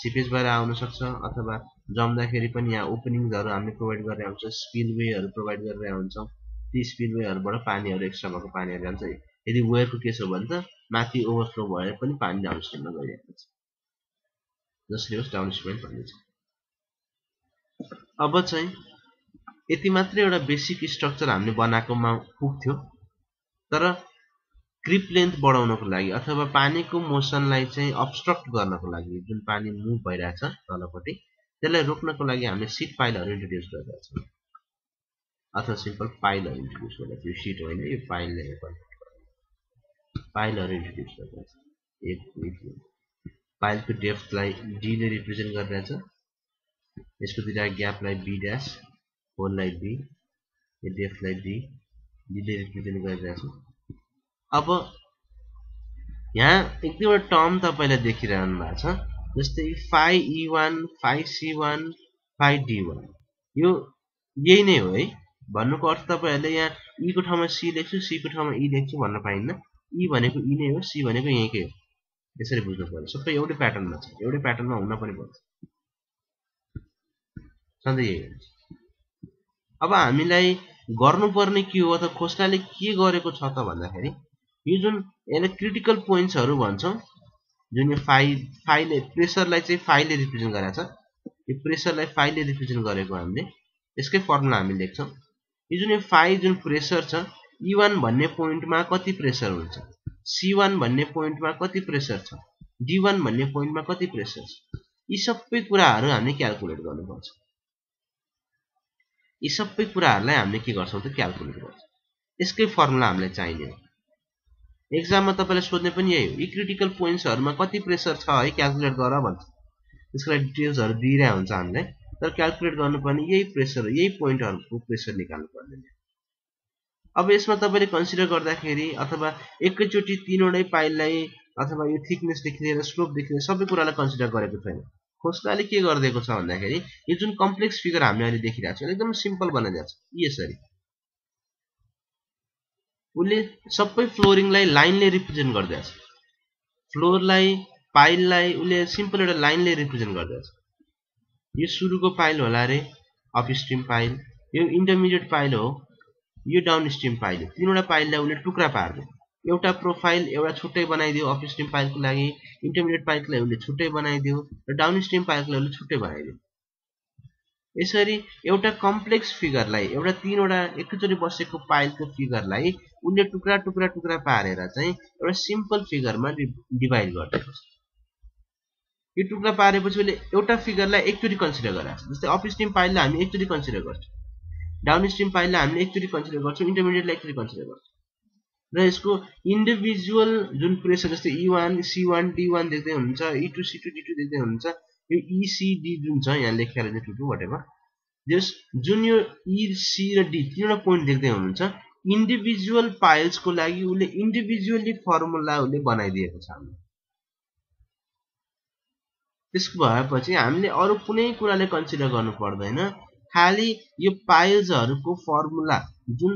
सिपेज भएर आउन सक्छ अथवा जम्दाखेरि पनि यहाँ ओपनिङहरु हामीले प्रोवाइड गरेर हुन्छ स्पिलवेहरु प्रोवाइड गरेर हुन्छ ती स्पिलवेहरुबाट पानीहरु एक्स्ट्रा भएको पानीहरु जान्छ यदि वेयरको केस हो भने त माथि ओभरफ्लो भए पनि पानी डाउनस्ट्रिममा गइरहेको छ जसले होस् डाउनस्ट्रिम भनिन्छ अब चाहिँ यति मात्र एउटा बेसिक स्ट्रक्चर हामीले बनाएकोमा पुग्थ्यो तर क्रिप लेन्थ बढाउनको लागि अथवा पानीको मोसनलाई चाहिँ अब्स्ट्रक्ट गर्नको लागि जुन पानी मुभ भइरहेछ तलपट्टि त्यसलाई रोक्नको लागि हामीले सीट पाइलहरु इन्ट्रोड्युस गरेका छौं अथवा सिम्पल पाइलहरु इन्ट्रोड्युस गरेका छौं यो सीट होइन यो पाइलले पाइलहरु इन्ट्रोड्युस गरेका छौं एक पाइलको डेप्थलाई d ले रिप्रेजेन्ट गरिरहेछ यसको दुईटा ग्यापलाई b ड्याश होललाई b यो डेप्थलाई d ले रिप्रेजेन्ट गरिरहेछ अब यहाँ एक दुईवटा टर्म तपाईले देखिरहनु भएको छ जस्तै phi e1 phi c1 phi d1 यो यही नै हो है भन्नुको अर्थ तपाईहरुले यहाँ e को ठाउँमा c लेख्छु c को ठाउँमा e लेख्छु भन्न पाइन्न e भनेको e नै हो c भनेको यहीकै हो यसरी बुझ्नु पर्छ सबै एउटै प्याटर्नमा छ एउटै प्याटर्नमा हुन पनि पर्छ सधैं यही हुन्छ अब हामीलाई गर्नुपर्ने के हो अथवा खोस्टाले के गरेको छ त भन्दाखेरि यो जुन यसले क्रिटिकल पोइन्ट्सहरु भन्छौं जुन यो फाइले प्रेसरलाई चाहिँ फाइले रिप्रेजेन्ट गरेको छ यो प्रेसरलाई फाइले रिप्रेजेन्ट गरेको हामीले यसकै फर्मुला हामी लेख्छौं यो जुन यो फाइ जुन प्रेसर छ E1 भन्ने पोइन्टमा कति प्रेसर हुन्छ C1 भन्ने पोइन्टमा कति प्रेसर छ D1 भन्ने पोइन्टमा कति प्रेसर छ यी सबै कुराहरु हामीले क्याल्कुलेट गर्नुपर्छ यी सबै कुराहरुलाई हामीले के गर्छौं त क्याल्कुलेट गर्छौं यसकै फर्मुला हामीलाई चाहिने हो एक्जाममा तपाईलाई सोध्ने पनि यही हो यी क्रिटिकल पोइन्ट्सहरुमा कति प्रेसर छ है क्याल्कुलेट गर भन्छ त्यसको लागि डिटेल्सहरु दिइरा हुन्छ हामीले तर क्याल्कुलेट गर्नुपर्ने यही प्रेसर यही पोइन्टहरुको प्रेसर निकाल्नु पर्ने अब यसमा तपाईले कन्सिडर गर्दाखेरि अथवा एकैचोटी तीनवटै पाइललाई अथवा यो थिकनेसदेखि लिएर स्लोपदेखि लिएर सबै कुरालाई कन्सिडर गरेको छैन खोस्टाले के गर्दिएको छ भन्दाखेरि यो जुन कम्प्लेक्स फिगर हामीले अहिले देखिरहेको छौं एकदम सिम्पल बनाइदिएको छ यसरी उले सबै फ्लोरिङलाई लाइनले रिप्रेजेन्ट गर्दैछ फ्लोरलाई पाइललाई उले सिम्पल एउटा लाइनले रिप्रेजेन्ट गर्दैछ यो सुरुको पाइल होला रे अपस्ट्रिम पाइल यो इन्टरमिडिएट पाइल हो यो डाउनस्ट्रिम पाइल तीनवटा पाइललाई उले टुक्रा पार्दियो एउटा प्रोफाइल एउटा छुट्टै बनाइदियो अपस्ट्रिम फाइलको लागि, इन्टरमिडिएट फाइलको लागि उसले छुट्टै बनाइदियो र डाउनस्ट्रिम फाइलको लागि उसले छुट्टै बनाइदियो। यसरी एउटा कम्प्लेक्स फिगरलाई एउटा तीनवटा एकैचोटि बसेको फाइलको फिगरलाई उनले टुक्रा टुक्रा टुक्रा पारेर चाहिँ एउटा सिम्पल फिगरमा डिभाइड गर्छ। यो टुक्रा पारेपछि उसले एउटा फिगरलाई एकचोटि कन्सिडर गराछ। जस्तै अपस्ट्रिम फाइललाई हामी एकचोटि कन्सिडर गर्छौँ, डाउनस्ट्रिम फाइललाई हामीले एकचोटि कन्सिडर गर्छौँ, इन्टरमिडिएटलाई एकचोटि कन्सिडर गर्छौँ र यसको इन्डिभिजुअल जुन प्रेसर जस्तै E1 C1 D1 देख्दै हुनुहुन्छ, E2 C2 D2 देख्दै हुनुहुन्छ, यो ECD जुन छ यहाँ लेखेर चाहिँ 2 whatever जस जुन यो E C र D तीनवटा पोइन्ट देख्दै हुनुहुन्छ, इन्डिभिजुअल फाइल्सको लागि उसले इन्डिभिजुअली फर्मुला उसले बनाइदिएको छ। त्यसको भएपछि हामीले अरु कुनै कुराले कन्सिडर गर्नु पर्दैन, खाली यो फाइल्सहरुको फर्मुला जुन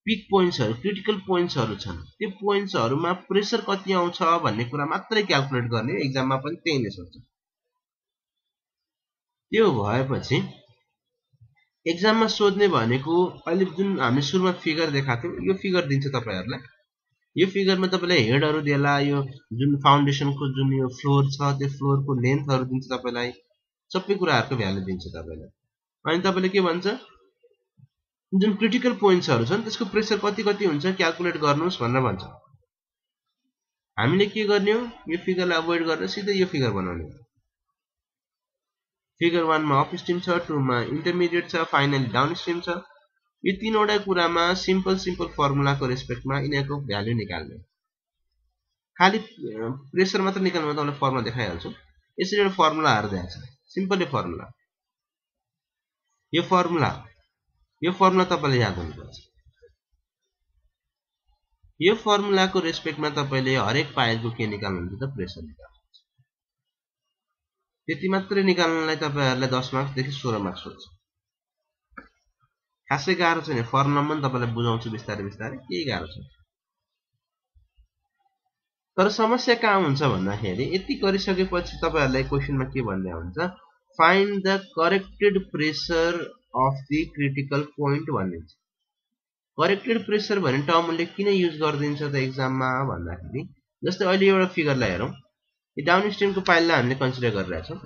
पिक पोइन्ट्सहरु क्रिटिकल पोइन्ट्सहरु छन् त्यो पोइन्ट्सहरुमा प्रेसर कति आउँछ भन्ने कुरा मात्रै क्याल्कुलेट गर्ने। एक्जाममा पनि त्यही नै सोध्छ। त्यो भएपछि एक्जाममा सोध्ने भनेको अहिले जुन हामी सुरुमा फिगर देखाएको थियौं यो फिगर दिन्छ तपाईहरुलाई। यो फिगरमा तपाईलाई हेडहरु देला, यो जुन फाउन्डेसनको जुन यो फ्लोर छ त्यो फ्लोरको लेन्थहरु दिन्छ तपाईलाई, सबै कुराहरुको भ्यालु दिन्छ तपाईलाई। अनि तपाईले के भन्छ जुन क्रिटिकल पोइन्ट्सहरु छन् त्यसको प्रेसर कति कति हुन्छ क्याल्कुलेट गर्नुस् भनेर भन्छ। हामीले के गर्ने हो यो फिगरलाई अभोइड गरेर सिधै यो फिगर बनाउने हो। फिगर 1 मा अपस्ट्रिम छ, 2 मा इन्टरमिडिएट छ, फाइनली डाउनस्ट्रिम छ। यो तीनवटा कुरामा सिम्पल फर्मुलाको रेस्पेक्टमा यिनीहरुको भ्यालु निकाल्ने। खाली प्रेसर मात्र निकाल्नु म तपाईलाई फर्मुला देखाइहाल्छु। यसरी एउटा फर्मुलाहरु दिएको छ, सिम्पल फर्मुला। यो फर्मुला तपाईले याद हुनुपर्छ। यो फर्मुलाको रेस्पेक्टमा तपाईले हरेक फाइलको के निकाल्नुहुन्छ त प्रेसर निकाल्नुहुन्छ। त्यति मात्रै निकाल्नलाई तपाईहरुलाई 10 मार्क्स देखि 16 मार्क्स हुन्छ। खासै गाह्रो छैन, फर्मुला पनि तपाईलाई बुझाउँछु बिस्तारै बिस्तारै, केही गाह्रो छैन। तर समस्या कहाँ हुन्छ भन्दाखेरि यति गरिसकेपछि तपाईहरुलाई क्वेशनमा के भन्दै हुन्छ, find the corrected pressure of the critical point भन्ने छ। करेक्टेड प्रेसर भन्ने टर्म ले किन युज गर्दिन्छ त एक्जाममा भन्दाखेरि जस्तै अहिले एउटा फिगरलाई हेरौं। यो डाउनस्ट्रिमको फाइललाई हामीले कन्सिडर गरिरहेका छौं।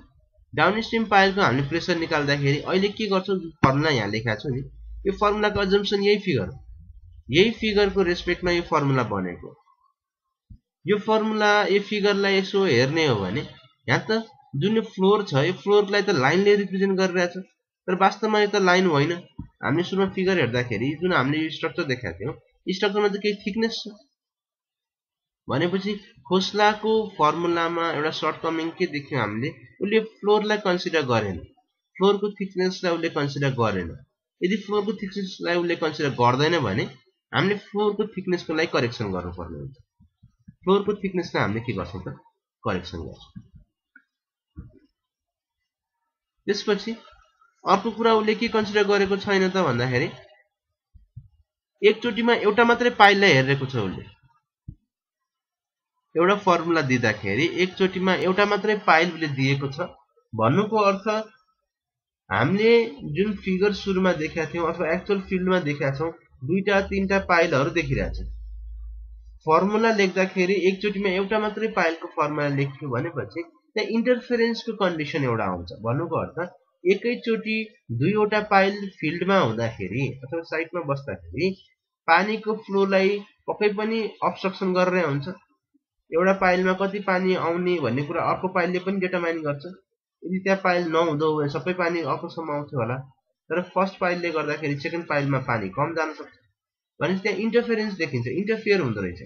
डाउनस्ट्रिम फाइलको हामीले प्रेसर निकाल्दाखेरि अहिले के गर्छौं फर्मुला यहाँ लेखेको छु नि, यो फर्मुलाको अजम्पसन यही फिगरको रेस्पेक्टमा यो फर्मुला बनेको। यो फर्मुला यो फिगरलाई यसो हेर्ने हो भने यहाँ त जुन यो फ्लोर छ यो फ्लोरलाई त लाइनले रिप्रेजेन्ट गरिरहेछ, तर वास्तवमा यो त लाइन होइन। हामीले सुरुमा फिगर हेर्दाखेरि जुन हामीले यो स्ट्रक्चर देखाएको थियौं स्ट्रक्चरमा त केही थिकनेस छ भनेपछि खोस्लाको फर्मुलामा एउटा सर्टकमिङ के देख्यौं हामीले, उले फ्लोरलाई कन्सिडर गरेन, फ्लोरको थिकनेसलाई उले कन्सिडर गरेन। यदि फ्लोरको थिकनेसलाई उले कन्सिडर गर्दैन भने हामीले फ्लोरको थिकनेसको लागि करेक्सन गर्नुपर्ने हुन्छ। फ्लोरको थिकनेसलाई हामीले के गर्छौं त करेक्सन गर्छौं। त्यसपछि अर्को कुरा उले के कन्सिडर गरेको छैन त भन्दाखेरि एकचोटीमा एउटा मात्रै फाइललाई हेरेको छ। उले एउटा फर्मुला दिँदाखेरि एकचोटीमा एउटा मात्रै फाइल उले दिएको छ भन्नुको अर्थ हामीले जुन फिगर सुरुमा देखाएको थियौं अथवा एक्चुअल फिल्डमा देखाएको छौं दुईटा तीनटा फाइलहरु देखिरहेछ। फर्मुला लेख्दाखेरि एकचोटीमा एउटा मात्रै फाइलको फर्मुला लेख्यो भनेपछि त्यहाँ इन्टरफेरेन्सको कन्डिसन एउटा आउँछ। भन्नुको अर्थ एकैचोटी दुईवटा फाइल फिल्डमा हुँदाखेरि अथवा साइटमा बस्दाखेरि पानीको फ्लोलाई पक्कै पनि अब्स्ट्रक्सन गरेर हुन्छ। एउटा फाइलमा कति पानी आउने भन्ने कुरा अर्को फाइलले पनि डिटरमाइन गर्छ। यदि त्यहाँ फाइल नहुँदो भए सबै पानी अर्कोसम्म आउँथ्यो होला, तर फर्स्ट फाइलले गर्दाखेरि सेकेन्ड फाइलमा पानी कम जान सक्छ भनेपछि त्यहाँ इन्टरफेरेन्स देखिन्छ, इन्टरफियर हुँदो रहेछ।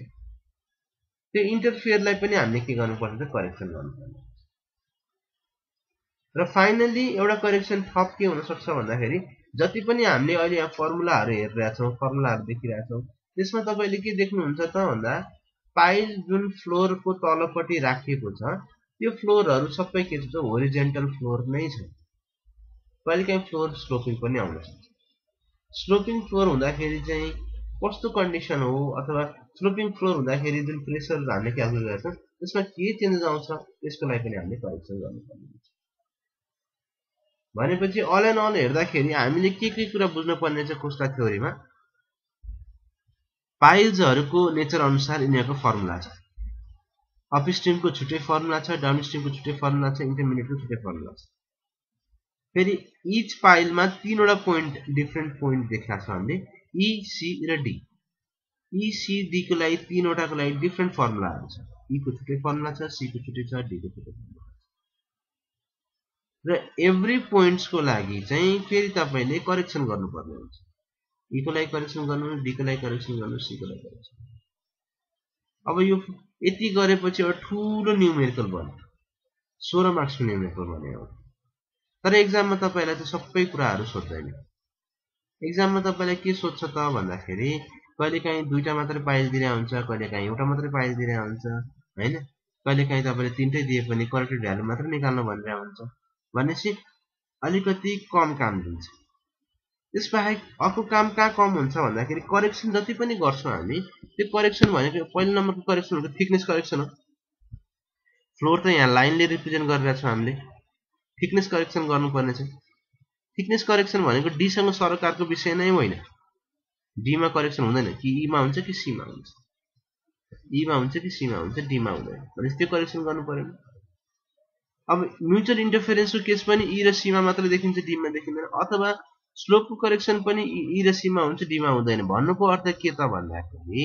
त्यो इन्टरफियरलाई पनि हामीले के गर्नुपर्छ त करेक्सन गर्नुपर्छ। र फाइनली एउटा करेक्सन थप के हुन सक्छ भन्दाखेरि जति पनि हामीले अहिले यहाँ फर्मुलाहरु हेरिरहेका छौं, फर्मुलाहरु देखिरहेका छौं, त्यसमा तपाईले के देख्नुहुन्छ त भन्दा फाइल जुन फ्लोरको तलपट्टि राखिएको छ त्यो फ्लोरहरु सबै के छ होरिजेन्टल फ्लोर नै छ। कहिलेकाहीँ फ्लोर स्लोपिङ पनि आउन सक्छ। स्लोपिङ फ्लोर हुँदाखेरि चाहिँ कस्तो कन्डिसन हो अथवा स्लोपिङ फ्लोर हुँदाखेरि जुन प्रेसर हामीले क्याल्कुलेट गर्छौं त्यसमा के चेन्जेस आउँछ त्यसको लागि पनि हामीले करेक्सन गर्नुपर्ने हुन्छ। भनेपछि अल एन्ड अल हेर्दाखेरि हामीले के कुरा बुझ्न पर्ने छ खोस्ला थ्योरीमा पाइल्सहरुको नेचर अनुसार यिनीहरुको फर्मुला छ अपस्ट्रीमको छुट्टै फर्मुला छ डाउनस्ट्रीमको छुट्टै फर्मुला छ इन्टरमिडिएटको छुट्टै फर्मुला छ फेरि इच पाइलमा तीनवटा पोइन्ट डिफरेन्ट पोइन्ट देखाएको छ हामीले ई सी र डी ई सी डी को लागि तीनवटाको लागि डिफरेन्ट फर्मुलाहरु छ ई को छुट्टै फर्मुला छ सी को छुट्टै छ डी को छुट्टै फर्मुला छ र एभ्री पोइन्ट्सको लागि चाहिँ फेरि तपाईले करेक्सन गर्नुपर्ने हुन्छ ई को लागि करेक्सन गर्नु डी को लागि करेक्सन गर्नु सी को लागि करेक्सन अब यो यति गरेपछि एउटा ठूलो न्यूमेरिकल बन्यो 16 मार्क्सको न्यूमेरिकल बन्यो तर एक्जाममा तपाईलाई चाहिँ सबै कुराहरु सोध्दैन एक्जाममा तपाईलाई के सोध्छ त भन्दाखेरि कहिलेकाहीँ दुईटा मात्र पाइल दिइरा हुन्छ कहिलेकाहीँ एउटा मात्र पाइल दिइरा हुन्छ हैन कहिलेकाहीँ तपाईले तीनटै दिए पनि करेक्टेड भ्यालु मात्र निकाल्नु भनिरा हुन्छ भनेपछि अलिकति कम काम दिन्छ त्यसबाहेक अर्को काम कहाँ कम हुन्छ भन्दाखेरि करेक्सन जति पनि गर्छौं हामी त्यो करेक्सन भनेको पहिलो नम्बरको करेक्सन भनेको थिकनेस करेक्सन हो फ्लोर त यहाँ लाइनले रिप्रेजेन्ट गरिरहेको छ हामीले थिकनेस करेक्सन गर्नुपर्ने छ थिकनेस करेक्सन भनेको डी सँग सरकारको विषय नै होइन डी मा करेक्सन हुँदैन कि ई मा हुन्छ कि सी मा हुन्छ ई मा हुन्छ कि सी मा हुन्छ डी मा हुँदैन भनेपछि त्यो करेक्सन गर्नु पर्यो अब म्युचुअल इन्टरफेरेन्सको केस पनि ई र सी मा मात्र देखिन्छ डी मा देखिँदैन अथवा स्लोपको करेक्सन पनि ई र सी मा हुन्छ डी मा हुँदैन भन्नुको अर्थ के त भन्दाखेरि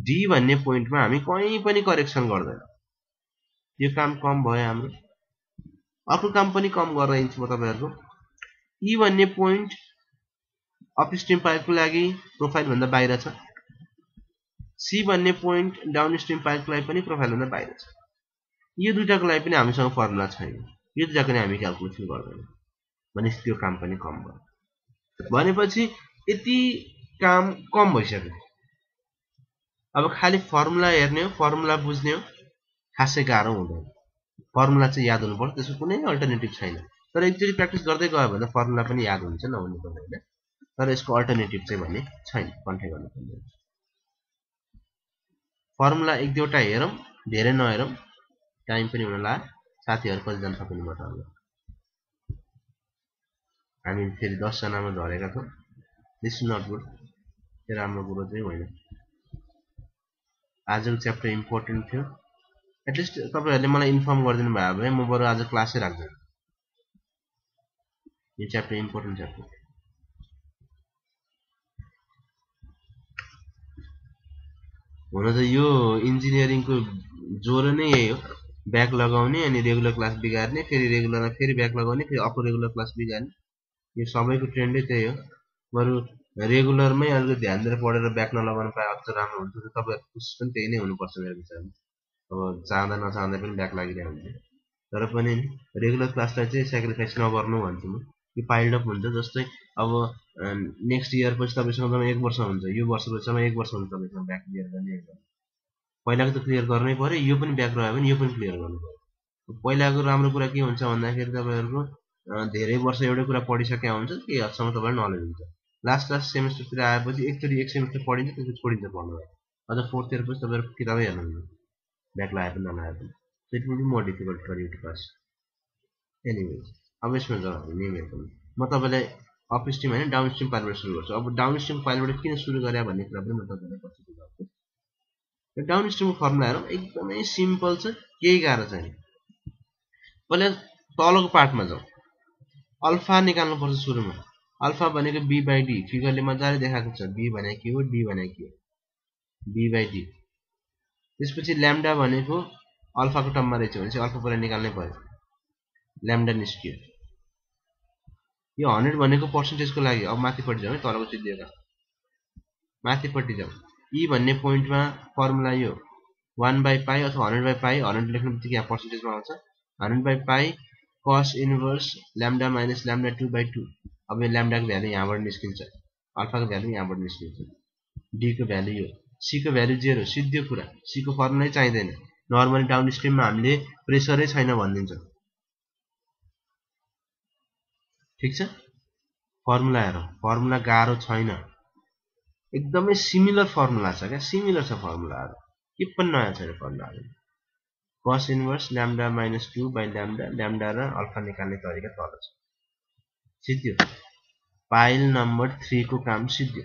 डी भन्ने पोइन्टमा हामी कहीं पनि करेक्सन गर्दैन यो काम कम भयो हाम्रो अर्को काम पनि कम गरेर दिन्छु म तपाईहरुको ई भन्ने पोइन्ट अपस्ट्रीम पाइपको लागि प्रोफाइल भन्दा बाहिर छ सी भन्ने पोइन्ट डाउनस्ट्रीम पाइपको लागि पनि प्रोफाइल भन्दा बाहिर छ यो दुईटाको लागि पनि हामीसँग फर्मुला छैन यो दुईटाको नि हामी क्याल्कुलेसन गर्दैन भनेपछि त्यो काम पनि कम भयो भनेपछि यति काम कम भइसक्यो अब खाली फर्मुला हेर्ने हो फर्मुला बुझ्ने हो खासै गाह्रो हुँदैन फर्मुला चाहिँ याद हुनुपर्छ त्यसको कुनै अल्टरनेटिभ छैन तर एकचोटी प्र्याक्टिस गर्दै गयो भने फर्मुला पनि याद हुन्छ नहुनु पर्दैन तर यसको अल्टरनेटिभ चाहिँ भने छैन कन्ठे गर्नुपर्ने फर्मुला एक दुईवटा हेरौं धेरै नहेरौं टाइम पनि हुन ला साथीहरु कति जना पनि बताउनु हामी फेरि 10 जनामा झरेका छौं दिस इज नट गुड त्यो राम्रो कुरो चाहिँ होइन आजको च्याप्टर इम्पोर्टेन्ट थियो एटलिस्ट तपाईहरुले मलाई इन्फर्म गरिदिनु भयो भने म बरु आज क्लासै राख्दैन यो च्याप्टर इम्पोर्टेन्ट च्याप्टर हुन त यो इन्जिनियरिङको जोरो नै यही हो ब्याक लगाउने अनि रेगुलर क्लास बिगार्ने फेरि रेगुलरमा फेरि ब्याक लगाउने फेरि अर्को रेगुलर क्लास बिगार्ने यो सबैको ट्रेन्डै त्यही हो बरु रेगुलरमै अलिकति ध्यान दिएर पढेर ब्याक नलगाउनु पाए अझ राम्रो हुन्छ तपाईहरुको कोसिस पनि त्यही नै हुनुपर्छ मेरो विचारमा अब चाहँदा नचाहँदै पनि ब्याक लागिरहेको हुन्छ तर पनि रेगुलर क्लासलाई चाहिँ स्याक्रिफाइस नगर्नु भन्छु म यो पाइल्ड अप हुन्छ जस्तै अब नेक्स्ट इयर पछि तपाईसँग 1 वर्ष हुन्छ यो वर्षपछि 1 वर्ष हुन्छ तपाईसँग ब्याक क्लियर गर्ने पहिलाको त क्लियर गर्नै पर्यो यो पनि ब्याक रह्यो भने यो पनि क्लियर गर्नु पर्यो पहिलाको राम्रो कुरा के हुन्छ भन्दाखेरि तपाईहरुको धेरै वर्ष एउटै कुरा पढिसकेका हुन्छ के हदसम्म तपाईहरु नलेज हुन्छ लास्ट सेमेस्टरतिर आएपछि एकचोटी एक सेमेस्टर पढिन्छ त्यसपछि छोडिन्छ पढ्नु अझ फोर्थ इयर पछि तपाईहरु किताबै हेर्नुहुन्छ ब्याक लाए पनि नलाए पनि so it will be more difficult for you to pass anyways अब यसमा जाउँ हामी न्यूमेरिकल म तपाईलाई अपस्ट्रीम हैन डाउनस्ट्रीम पाइलबाट सुरु गर्छु अब डाउनस्ट्रीम पाइलबाट किन सुरु गरे भन्ने कुरा पनि म तपाईलाई पछि बुझाउँछु यो डाउनस्ट्रीमको फर्मुला हेरौँ एकदमै सिम्पल छ केही गाह्रो छैन पहिला तलको पार्टमा जाउँ अल्फा निकाल्नु पर्छ सुरुमा अल्फा भनेको b by d फिगरले मजाले देखाएको छ b भनेको के हो d भनेको के हो b by d त्यसपछि ल्याम्डा भनेको अल्फाको टर्ममा रहेछ भनेपछि अल्फा पहिला निकाल्नै पर्यो ल्याम्डा निस्कियो यो 100 भनेको पर्सेन्टेजको लागि अब माथिपट्टि जाउँ है तलको चाहिँ दिएर माथिपट्टि जाउँ e भन्ने पोइन्टमा फर्मुला यो 1 by pi अथवा 100 by pi 100 लेख्नु बित्तिकै यहाँ पर्सेन्टेजमा आउँछ 100 by pi cos inverse lambda minus lambda 2 by 2 अब यो ल्याम्डाको भ्यालु यहाँबाट निस्किन्छ अल्फाको भ्यालु यहाँबाट निस्किन्छ d को भ्यालु यो c को भ्यालु 0 सिधै कुरा c को फर्मुलै चाहिदैन नर्मली डाउनस्ट्रीममा हामीले प्रेसरै छैन भनिदिन्छ ठीक छ फर्मुला हेरौँ फर्मुला गाह्रो छैन एकदमै सिमिलर फर्मुला छ क्या सिमिलर छ फर्मुलाहरु के पनि नयाँ छैन फर्मुलाहरु cos inverse lambda minus 2 by lambda lambda र अल्फा निकाल्ने तरिका तल छ सिध्यो पाइल नम्बर 3 को काम सिध्यो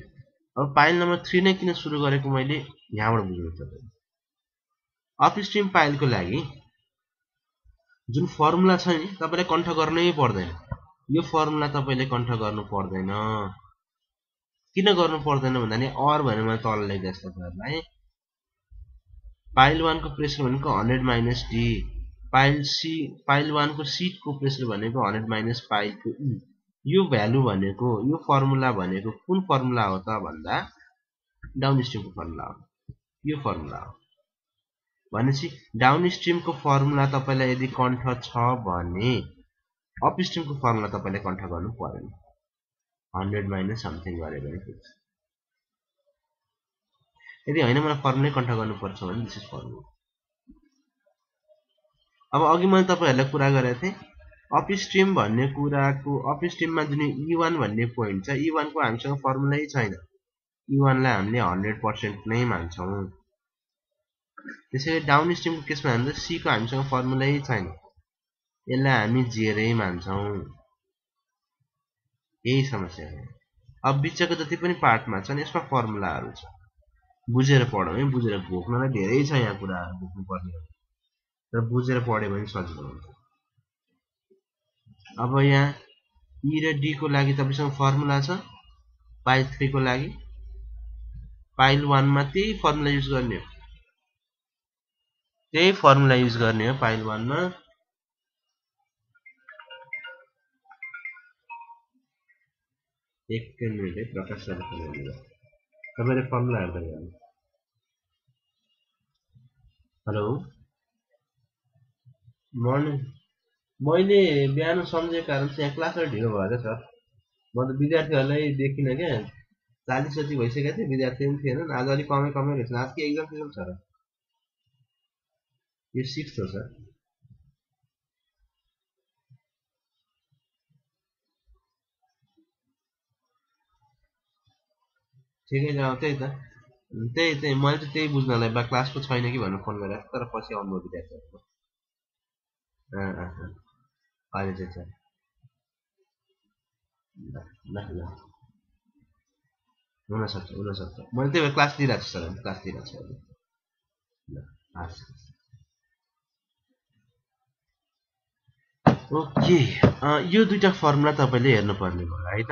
अब पाइल नम्बर 3 नै किन सुरु गरेको मैले यहाँबाट बुझ्नु पर्छ। अपस्ट्रिम पाइलको लागि जुन फर्मुला छ नि तपाईले कण्ठ गर्नै पर्दैन। यो फर्मुला तपाईले कण्ठ गर्नु पर्दैन। किन गर्नु पर्दैन भन्दा नि अर भनेर मैले तल लेखेको छु तपाईहरुलाई। पाइल 1 को प्रेसर भनेको 100 माइनस डी, पाइल 1 को सीट को प्रेसर भनेको 100 माइनस पाइल को ई। यो भ्यालु भनेको यो फर्मुला भनेको कुन फर्मुला हो त भन्दा डाउनस्ट्रिम को फर्मुला हो। यो फर्मुला हो भनेपछि डाउनस्ट्रिम को फर्मुला तपाईलाई यदि कण्ठ छ भने अपस्ट्रिम को फर्मुला तपाईले कण्ठ गर्नु पर्दैन। 100 माइनस समथिङ गरे भने पुग्छ। यदि हैन मलाई फर्मुलै कण्ठ गर्नु पर्छ भने दिस इज फर्मुला। अब अघि मैले तपाईहरुलाई कुरा गरेको थिए अपस्ट्रिम भन्ने कुराको अपस्ट्रिममा जुन E1 भन्ने पोइन्ट छ E1 को हामीसँग फर्मुलै छैन। E1 लाई हामीले 100% नै मान्छौं। त्यसैले डाउनस्ट्रिम को केसमा हामीले C को हामीसँग फर्मुलै छैन। यसलाई हामी जेरै मान्छौं। यही समस्या हो। अब बिचको जति पनि पार्टमा छन् यसमा फर्मुलाहरु छ। बुझेर पढौं है, बुझेर भोक्नलाई धेरै छ यहाँ कुराहरु भोक्नु पर्ने हो। तर बुझेर पढ्यो भने सजिलो हुन्छ। अब यहाँ E र D को लागि तपाईसँग फर्मुला छ। पाइल 3 को लागि पाइल 1 मा त्यही फर्मुला युज गर्ने हो। त्यही फर्मुला युज गर्ने हो पाइल 1 मा। एक मिनेट है, प्रकाश सरले तपाईले फर्मुला हेर्दै गर्नु। Hello morning. मैले बिहान सम्झेको कारण चाहिँ यहाँ क्लासमा ढिलो भयो सर। म त विद्यार्थीहरुलाई देखिन के 40 जति भइसकेको थियो, विद्यार्थी पनि थिएनन्। आज अलि कमै रहेछ। आज के एक्जाम छ र? यो 6th हो सर। ठिकै छ त्यही त। त्यही मैले चाहिँ त्यही बुझ्नलाई बा क्लासको छैन कि भन्नु फोन गरेको तर पछि आउनु विद्यार्थीहरुको। अहिले चाहिँ छ। ल हुन सक्छ। मैले त्यही भएर क्लास दिइराछु सर, क्लास दिइराछु अहिले। ल हस्। ओके, यो दुईटा फर्मुला तपाईले हेर्नु पर्ने भयो है त।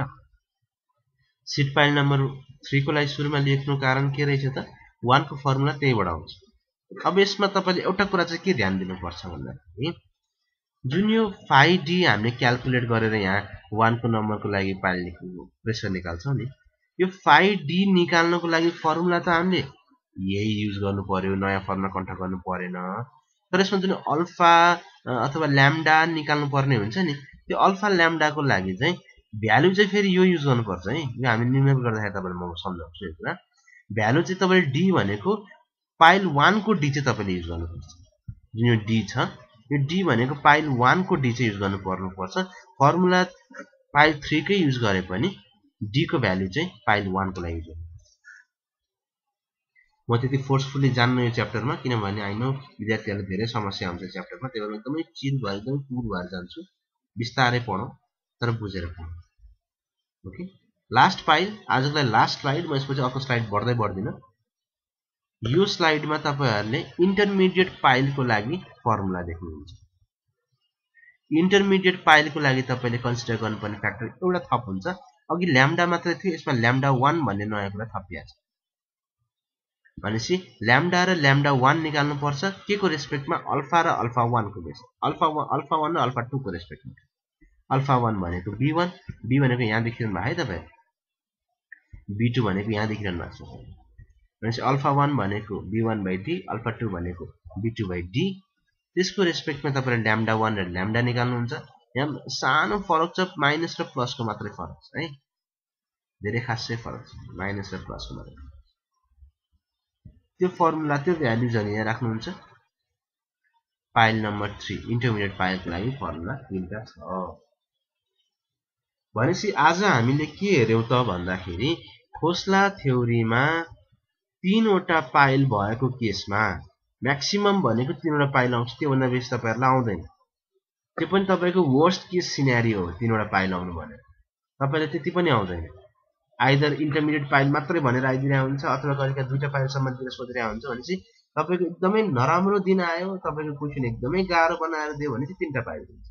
सीट पाइल नम्बर 3 को लागि सुरुमा लेख्नु कारण के रहेछ त 1 को फर्मुला त्यहीबाट आउँछ। अब यसमा तपाईले एउटा कुरा चाहिँ के ध्यान दिनुपर्छ भन्दाखेरि जुन यो फाइ डी हामीले क्याल्कुलेट गरेर यहाँ 1 को नम्बरको लागि पाइल प्रेसर निकाल्छौं नि, यो फाइ डी निकाल्नको लागि फर्मुला त हामीले यही युज गर्नु पर्यो, नयाँ फर्मुला कण्ठ गर्नु परेन। तर यसमा जुन अल्फा अथवा ल्याम्डा निकाल्नु पर्ने हुन्छ नि, त्यो अल्फा ल्याम्डा को लागि चाहिँ भ्यालु चाहिँ फेरि यो युज गर्नुपर्छ है। यो हामी न्युमेरिकल गर्दाखेरि तपाईलाई म सम्झाउँछु यो कुरा। भ्यालु चाहिँ तपाईले डी भनेको पाइल 1 को डी चाहिँ तपाईले युज गर्नुपर्छ। जुन यो डी छ यो डी भनेको पाइल 1 को डी चाहिँ युज गर्नु पर्नुपर्छ। फर्मुला पाइल 3 कै युज गरे पनि डी को भ्यालु चाहिँ पाइल 1 को लागि युज गर्नुपर्छ। म त्यति फोर्सफुली जान्न यो च्याप्टरमा किनभने आई नो विद्यार्थीहरुलाई धेरै समस्या हुन्छ च्याप्टरमा। त्यही भएर एकदमै चिल भएर एकदमै कुल भएर जान्छु। बिस्तारै पढौं तर बुझेर पढौं। ओके, लास्ट पाइल आजको लागि लास्ट स्लाइड। म यसपछि अर्को स्लाइड बढ्दिन। यो स्लाइडमा तपाईहरुले इन्टरमिडिएट पाइलको लागि फर्मुला देख्नुहुन्छ। इन्टरमिडिएट पाइलको लागि तपाईले कन्सिडर गर्नुपर्ने फ्याक्टर एउटा थप हुन्छ। अघि ल्याम्डा मात्र थियो, यसमा ल्याम्डा 1 भन्ने नयाँ कुरा थपिया छ। भनेपछि ल्याम्डा र ल्याम्डा 1 निकाल्नु पर्छ के को रेस्पेक्टमा अल्फा र अल्फा 1 को बेस। अल्फा 1 र अल्फा 2 को रेस्पेक्टमा। अल्फा 1 भनेको b1, b भनेको यहाँ देखिरहनु भयो है तपाई। b2 भनेको यहाँ देखिरहनु भएको छ। भनेपछि अल्फा 1 भनेको b1/d, अल्फा 2 भनेको b2/d। त्यसको रेस्पेक्टमा तपाईले ल्याम्डा 1 र ल्याम्डा निकाल्नुहुन्छ। यहाँ सानो फरक छ, माइनस र प्लस को मात्रै फरक छ है। धेरै खासै फरक छ, माइनस र प्लस को मात्रै। त्यो फर्मुला त्यो भ्यालुजहरु यहाँ राख्नुहुन्छ। पाइल नम्बर 3 इन्टरमिडिएट पाइलको लागि फर्मुला तीनटा छ। भनेपछि आज हामीले के हेर्यौं त भन्दाखेरि खोसला थ्योरीमा 3 वटा पाइल भएको केसमा म्याक्सिमम भनेको 3 वटा पाइल आउँछ, त्यो भन्दा बेसी तपाईहरुलाई आउँदैन। त्यो पनि तपाईको वर्स्ट केस सिनेरियो हो 3 वटा पाइल आउनु भने। तपाईलाई त्यति पनि आउँदैन। आइदर इन्टरमिडिएट पाइल मात्रै भनेर आइदिरहेको हुन्छ अथवा कहिलेकाहीँ दुईटा पाइलसम्म दिएर सोधिरहेको हुन्छ भनेपछि तपाईको एकदमै नराम्रो दिन आयो, तपाईको क्वेशन एकदमै गाह्रो बनाएर दियो भने चाहिँ 3टा पाइल हुन्छ।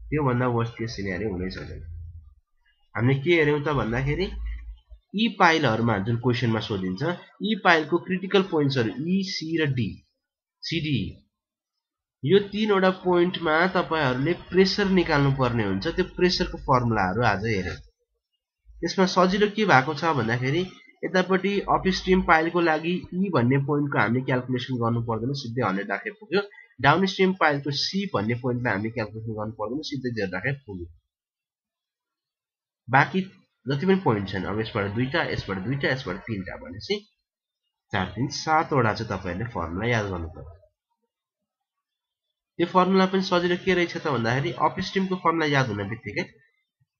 त्यो भन्दा वर्स्ट केस सिनेरियो हुनै सक्दैन। हामीले के हेर्यौं त भन्दाखेरि यी पाइलहरुमा जुन क्वेशनमा सोधिन्छ यी पाइलको क्रिटिकल पोइन्ट्सहरु ई, सी र डी, सीडी, यो तीनवटा पोइन्टमा तपाईहरुले प्रेसर निकाल्नु पर्ने हुन्छ। त्यो प्रेसरको फर्मुलाहरु आज हेर्यौं। यसमा सजिलो के भएको छ भन्दाखेरि यतापटि अपस्ट्रीम पाइलको लागि ई भन्ने पोइन्टको हामीले क्याल्कुलेसन गर्नु पर्दैन, सिधै 100 राखे पुग्यो। डाउनस्ट्रीम पाइलको सी भन्ने पोइन्टलाई हामीले क्याल्कुलेसन गर्नु पर्दैन, सिधै 0 राखे पुग्यो। बाँकी जति पनि पोइन्ट छन्, अब यसबाट दुईटा, यसबाट दुईटा, यसबाट 3टा भनेपछि 4 3 7 वटा चाहिँ तपाईहरुले फर्मुला याद गर्नुपर्छ। त्यो फर्मुला पनि सजिलो के रहेछ त भन्दाखेरि अपस्ट्रीमको फर्मुला याद हुने बित्तिकै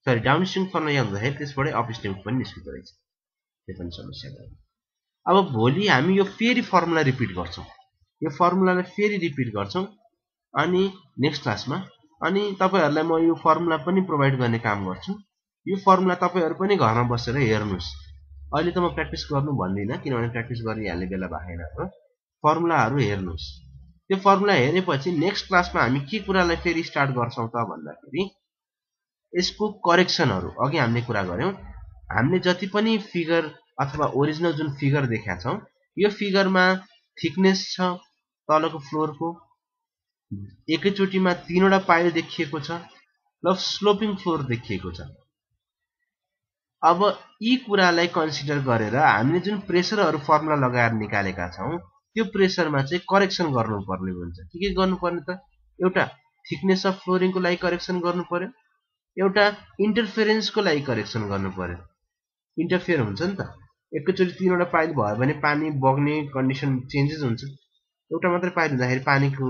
सरी डाउनस्ट्रीम फर्मुला याद हुँदाखेरि त्यसबाटै अपस्ट्रीम पनि निस्किँदो रहेछ। त्यो पनि समस्या भयो। अब भोलि हामी यो फेरि फर्मुला रिपिट गर्छौं। यो फर्मुलालाई फेरि रिपिट गर्छौं अनि नेक्स्ट क्लासमा अनि तपाईहरुलाई म यो फर्मुला पनि प्रोवाइड गर्ने काम गर्छु। यो फर्मुला तपाईहरु पनि घरमा बसेर हेर्नुस्। अहिले त म प्र्याक्टिस गर्नु भन्दिन किनभने प्र्याक्टिस गरिहाल्ने बेला भएन हो। फर्मुलाहरु हेर्नुस्। त्यो फर्मुला हेरेपछि नेक्स्ट क्लासमा हामी के कुरालाई फेरि स्टार्ट गर्छौं त भन्दाखेरि यसको करेक्सनहरु अघि हामीले कुरा गर्यौं। हामीले जति पनि फिगर अथवा ओरिजिनल जुन फिगर देखेका छौं यो फिगरमा थिकनेस छ तलको फ्लोरको, एकैचोटीमा 3वटा पाइल देखिएको छ प्लस स्लोपिङ फ्लोर देखिएको छ। अब यी कुरालाई कन्सिडर गरेर हामीले जुन प्रेसरहरु फर्मुला लगाएर निकालेका छौं त्यो प्रेसरमा चाहिँ करेक्सन गर्नुपर्ने हुन्छ। के गर्नुपर्ने त एउटा थिकनेस अफ फ्लोरिङको लागि करेक्सन गर्नु पर्यो, एउटा इन्टरफेरेन्सको लागि करेक्सन गर्नु पर्यो। इन्टरफेयर हुन्छ नि त, एकैचोटी 3वटा पाइल भयो भने पानी बग्ने कन्डिसन चेन्जेस हुन्छ। एउटा मात्रै पाइल हुँदाखेरि पानीको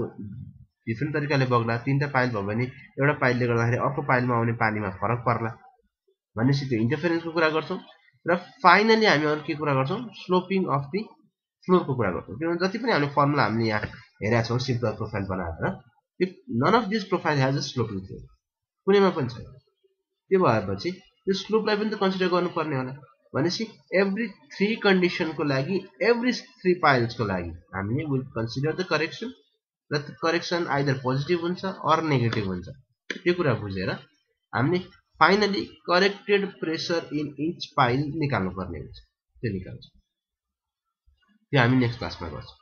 डिफ्रेन्ट तरिकाले बग्ला, 3टा पाइल भयो भने एउटा पाइलले गर्दाखेरि अर्को पाइलमा आउने पानीमा फरक पर्ला भनेपछि त्यो इन्टरफेरेन्सको कुरा गर्छौं। र फाइनली हामी अरु के कुरा गर्छौं स्लोपिङ अफ द फ्लोरको कुरा गर्छौं। किनभने जति पनि हामीले फर्मुला हामीले यहाँ हेरेका छौं सिम्पल प्रोफाइल बनाएर if none of this profile has a sloping floor कुनैमा पनि छैन। त्यो भएपछि त्यो स्लोपलाई पनि त कन्सिडर गर्नुपर्ने होला भनेपछि एभ्री 3 कन्डिसनको लागि एभ्री 3 पाइल्सको लागि हामीले विल कन्सिडर द करेक्सन र त्यो करेक्सन आइदर पोजिटिभ हुन्छ अर नेगेटिभ हुन्छ। त्यो कुरा बुझेर हामीले finally corrected pressure in each pile निकाल्नु पर्ने हुन्छ। त्यो निकाल्छौं। त्यो हामी नेक्स्ट क्लासमा गर्छौं।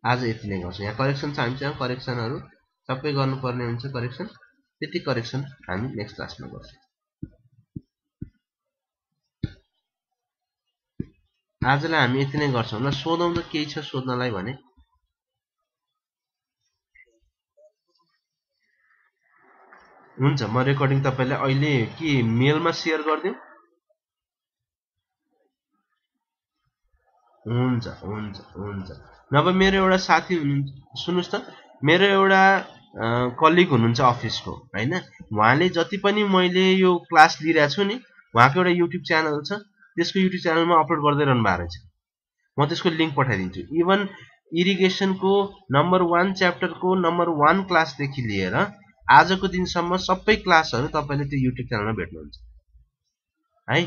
आज यति नै गर्छौं। यहाँ करेक्सन छ हामीसँग करेक्सनहरु सबै गर्नुपर्ने हुन्छ करेक्सन। त्यति करेक्सन हामी नेक्स्ट क्लासमा गर्छौं। आजलाई हामी यति नै गर्छौं। ल सोधौं त केही छ सोध्नलाई भने हुन्छ। म रेकर्डिङ तपाईलाई अहिले के मेलमा शेयर गर्दियौ? हुन्छ हुन्छ हुन्छ। नभए मेरो एउटा साथी हुनुहुन्छ सुन्नुस् त मेरो एउटा कलिग हुनुहुन्छ अफिसको हैन, उहाँले जति पनि मैले यो क्लास लिइरा छु नि उहाँको एउटा युट्युब च्यानल छ, त्यसको युट्युब च्यानलमा अपलोड गर्दै रहनु भएको रहेछ। म त्यसको लिंक पठाइदिन्छु। इभन इरिगेसनको नम्बर 1 च्याप्टरको नम्बर 1 क्लासदेखि लिएर आजको दिनसम्म सबै क्लासहरु तपाईले त्यो युट्युब च्यानलमा भेट्नुहुन्छ है।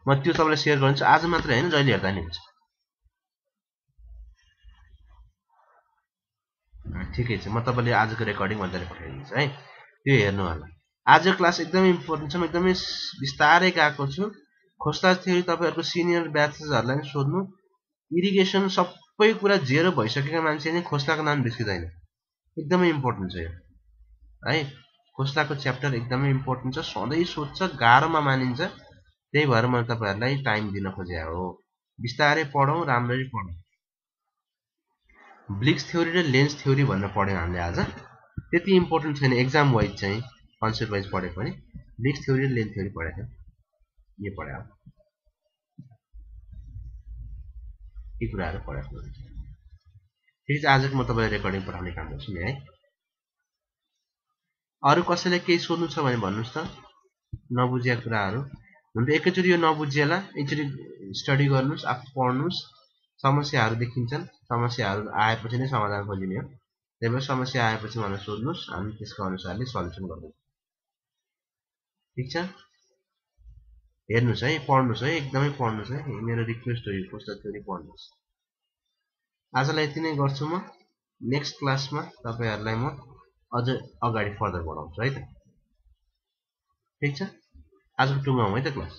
म त्यो तपाईलाई शेयर गर्छु आज मात्र हैन जहिले हेर्दा नि हुन्छ। ठिकै छ। म तपाईले आजको रेकर्डिङ भन्दै पठाइदिन्छु है। त्यो हेर्नु होला। आजको क्लास एकदमै इम्पोर्टेन्ट छ। म एकदमै विस्तारै गएको छु। खोस्टा थ्योरी तपाईहरुको सिनियर ब्याचेसहरुलाई पनि सोध्नु। इरिगेसन सबै कुरा जेरो भइसकेका मान्छेले खोस्टाको नाम बिर्सिदैन। एकदमै इम्पोर्टेन्ट छ यो है। खोस्टाको च्याप्टर एकदमै इम्पोर्टेन्ट छ। सधैं सोध्छ, गाह्रोमा मानिन्छ। त्यही भएर म तपाईहरुलाई टाइम दिन खोजे हो। विस्तारै पढौं, राम्ररी पढौं। ब्लिक्स थ्योरी र लेन्स थ्योरी भनेर पढ्यौं हामीले आज। त्यति इम्पोर्टेन्ट छैन एक्जाम वाइज चाहिँ, कन्सेप्ट वाइज पढे पनि। ब्लिक्स थ्योरी र लेन्स थ्योरी पढेका यो पढ्या हो। यी कुराहरु पढेको हुन्छ। ठिक छ। आजको म तपाईलाई रेकर्डिङ पठाउने काम गर्छु नि है। अरु कसैलाई केही सोध्नु छ भने भन्नुस् त। नबुझेका कुराहरु हुन्छ एकैचोटी यो नबुझिएला एकचोटी स्टडी गर्नुस्, आफू पढ्नुस्। समस्याहरु देखिन्छन्, समस्याहरु आएपछि नै समाधान खोजिने हो। त्यही भएर समस्या आएपछि मलाई सोध्नुस्, हामी त्यसको अनुसारले सल्युसन गर्छौं। ठीक छ। हेर्नुस् है, पढ्नुस् है, एकदमै पढ्नुस् है। मेरो रिक्वेस्ट हो, यो पुस्तक फेरि पढ्नुस्। आजलाई यति नै गर्छु म। नेक्स्ट क्लासमा तपाईहरुलाई म अझ अगाडि फर्दर बढाउँछु है त। ठीक छ, आजको टुङ्गाउँ है त क्लास।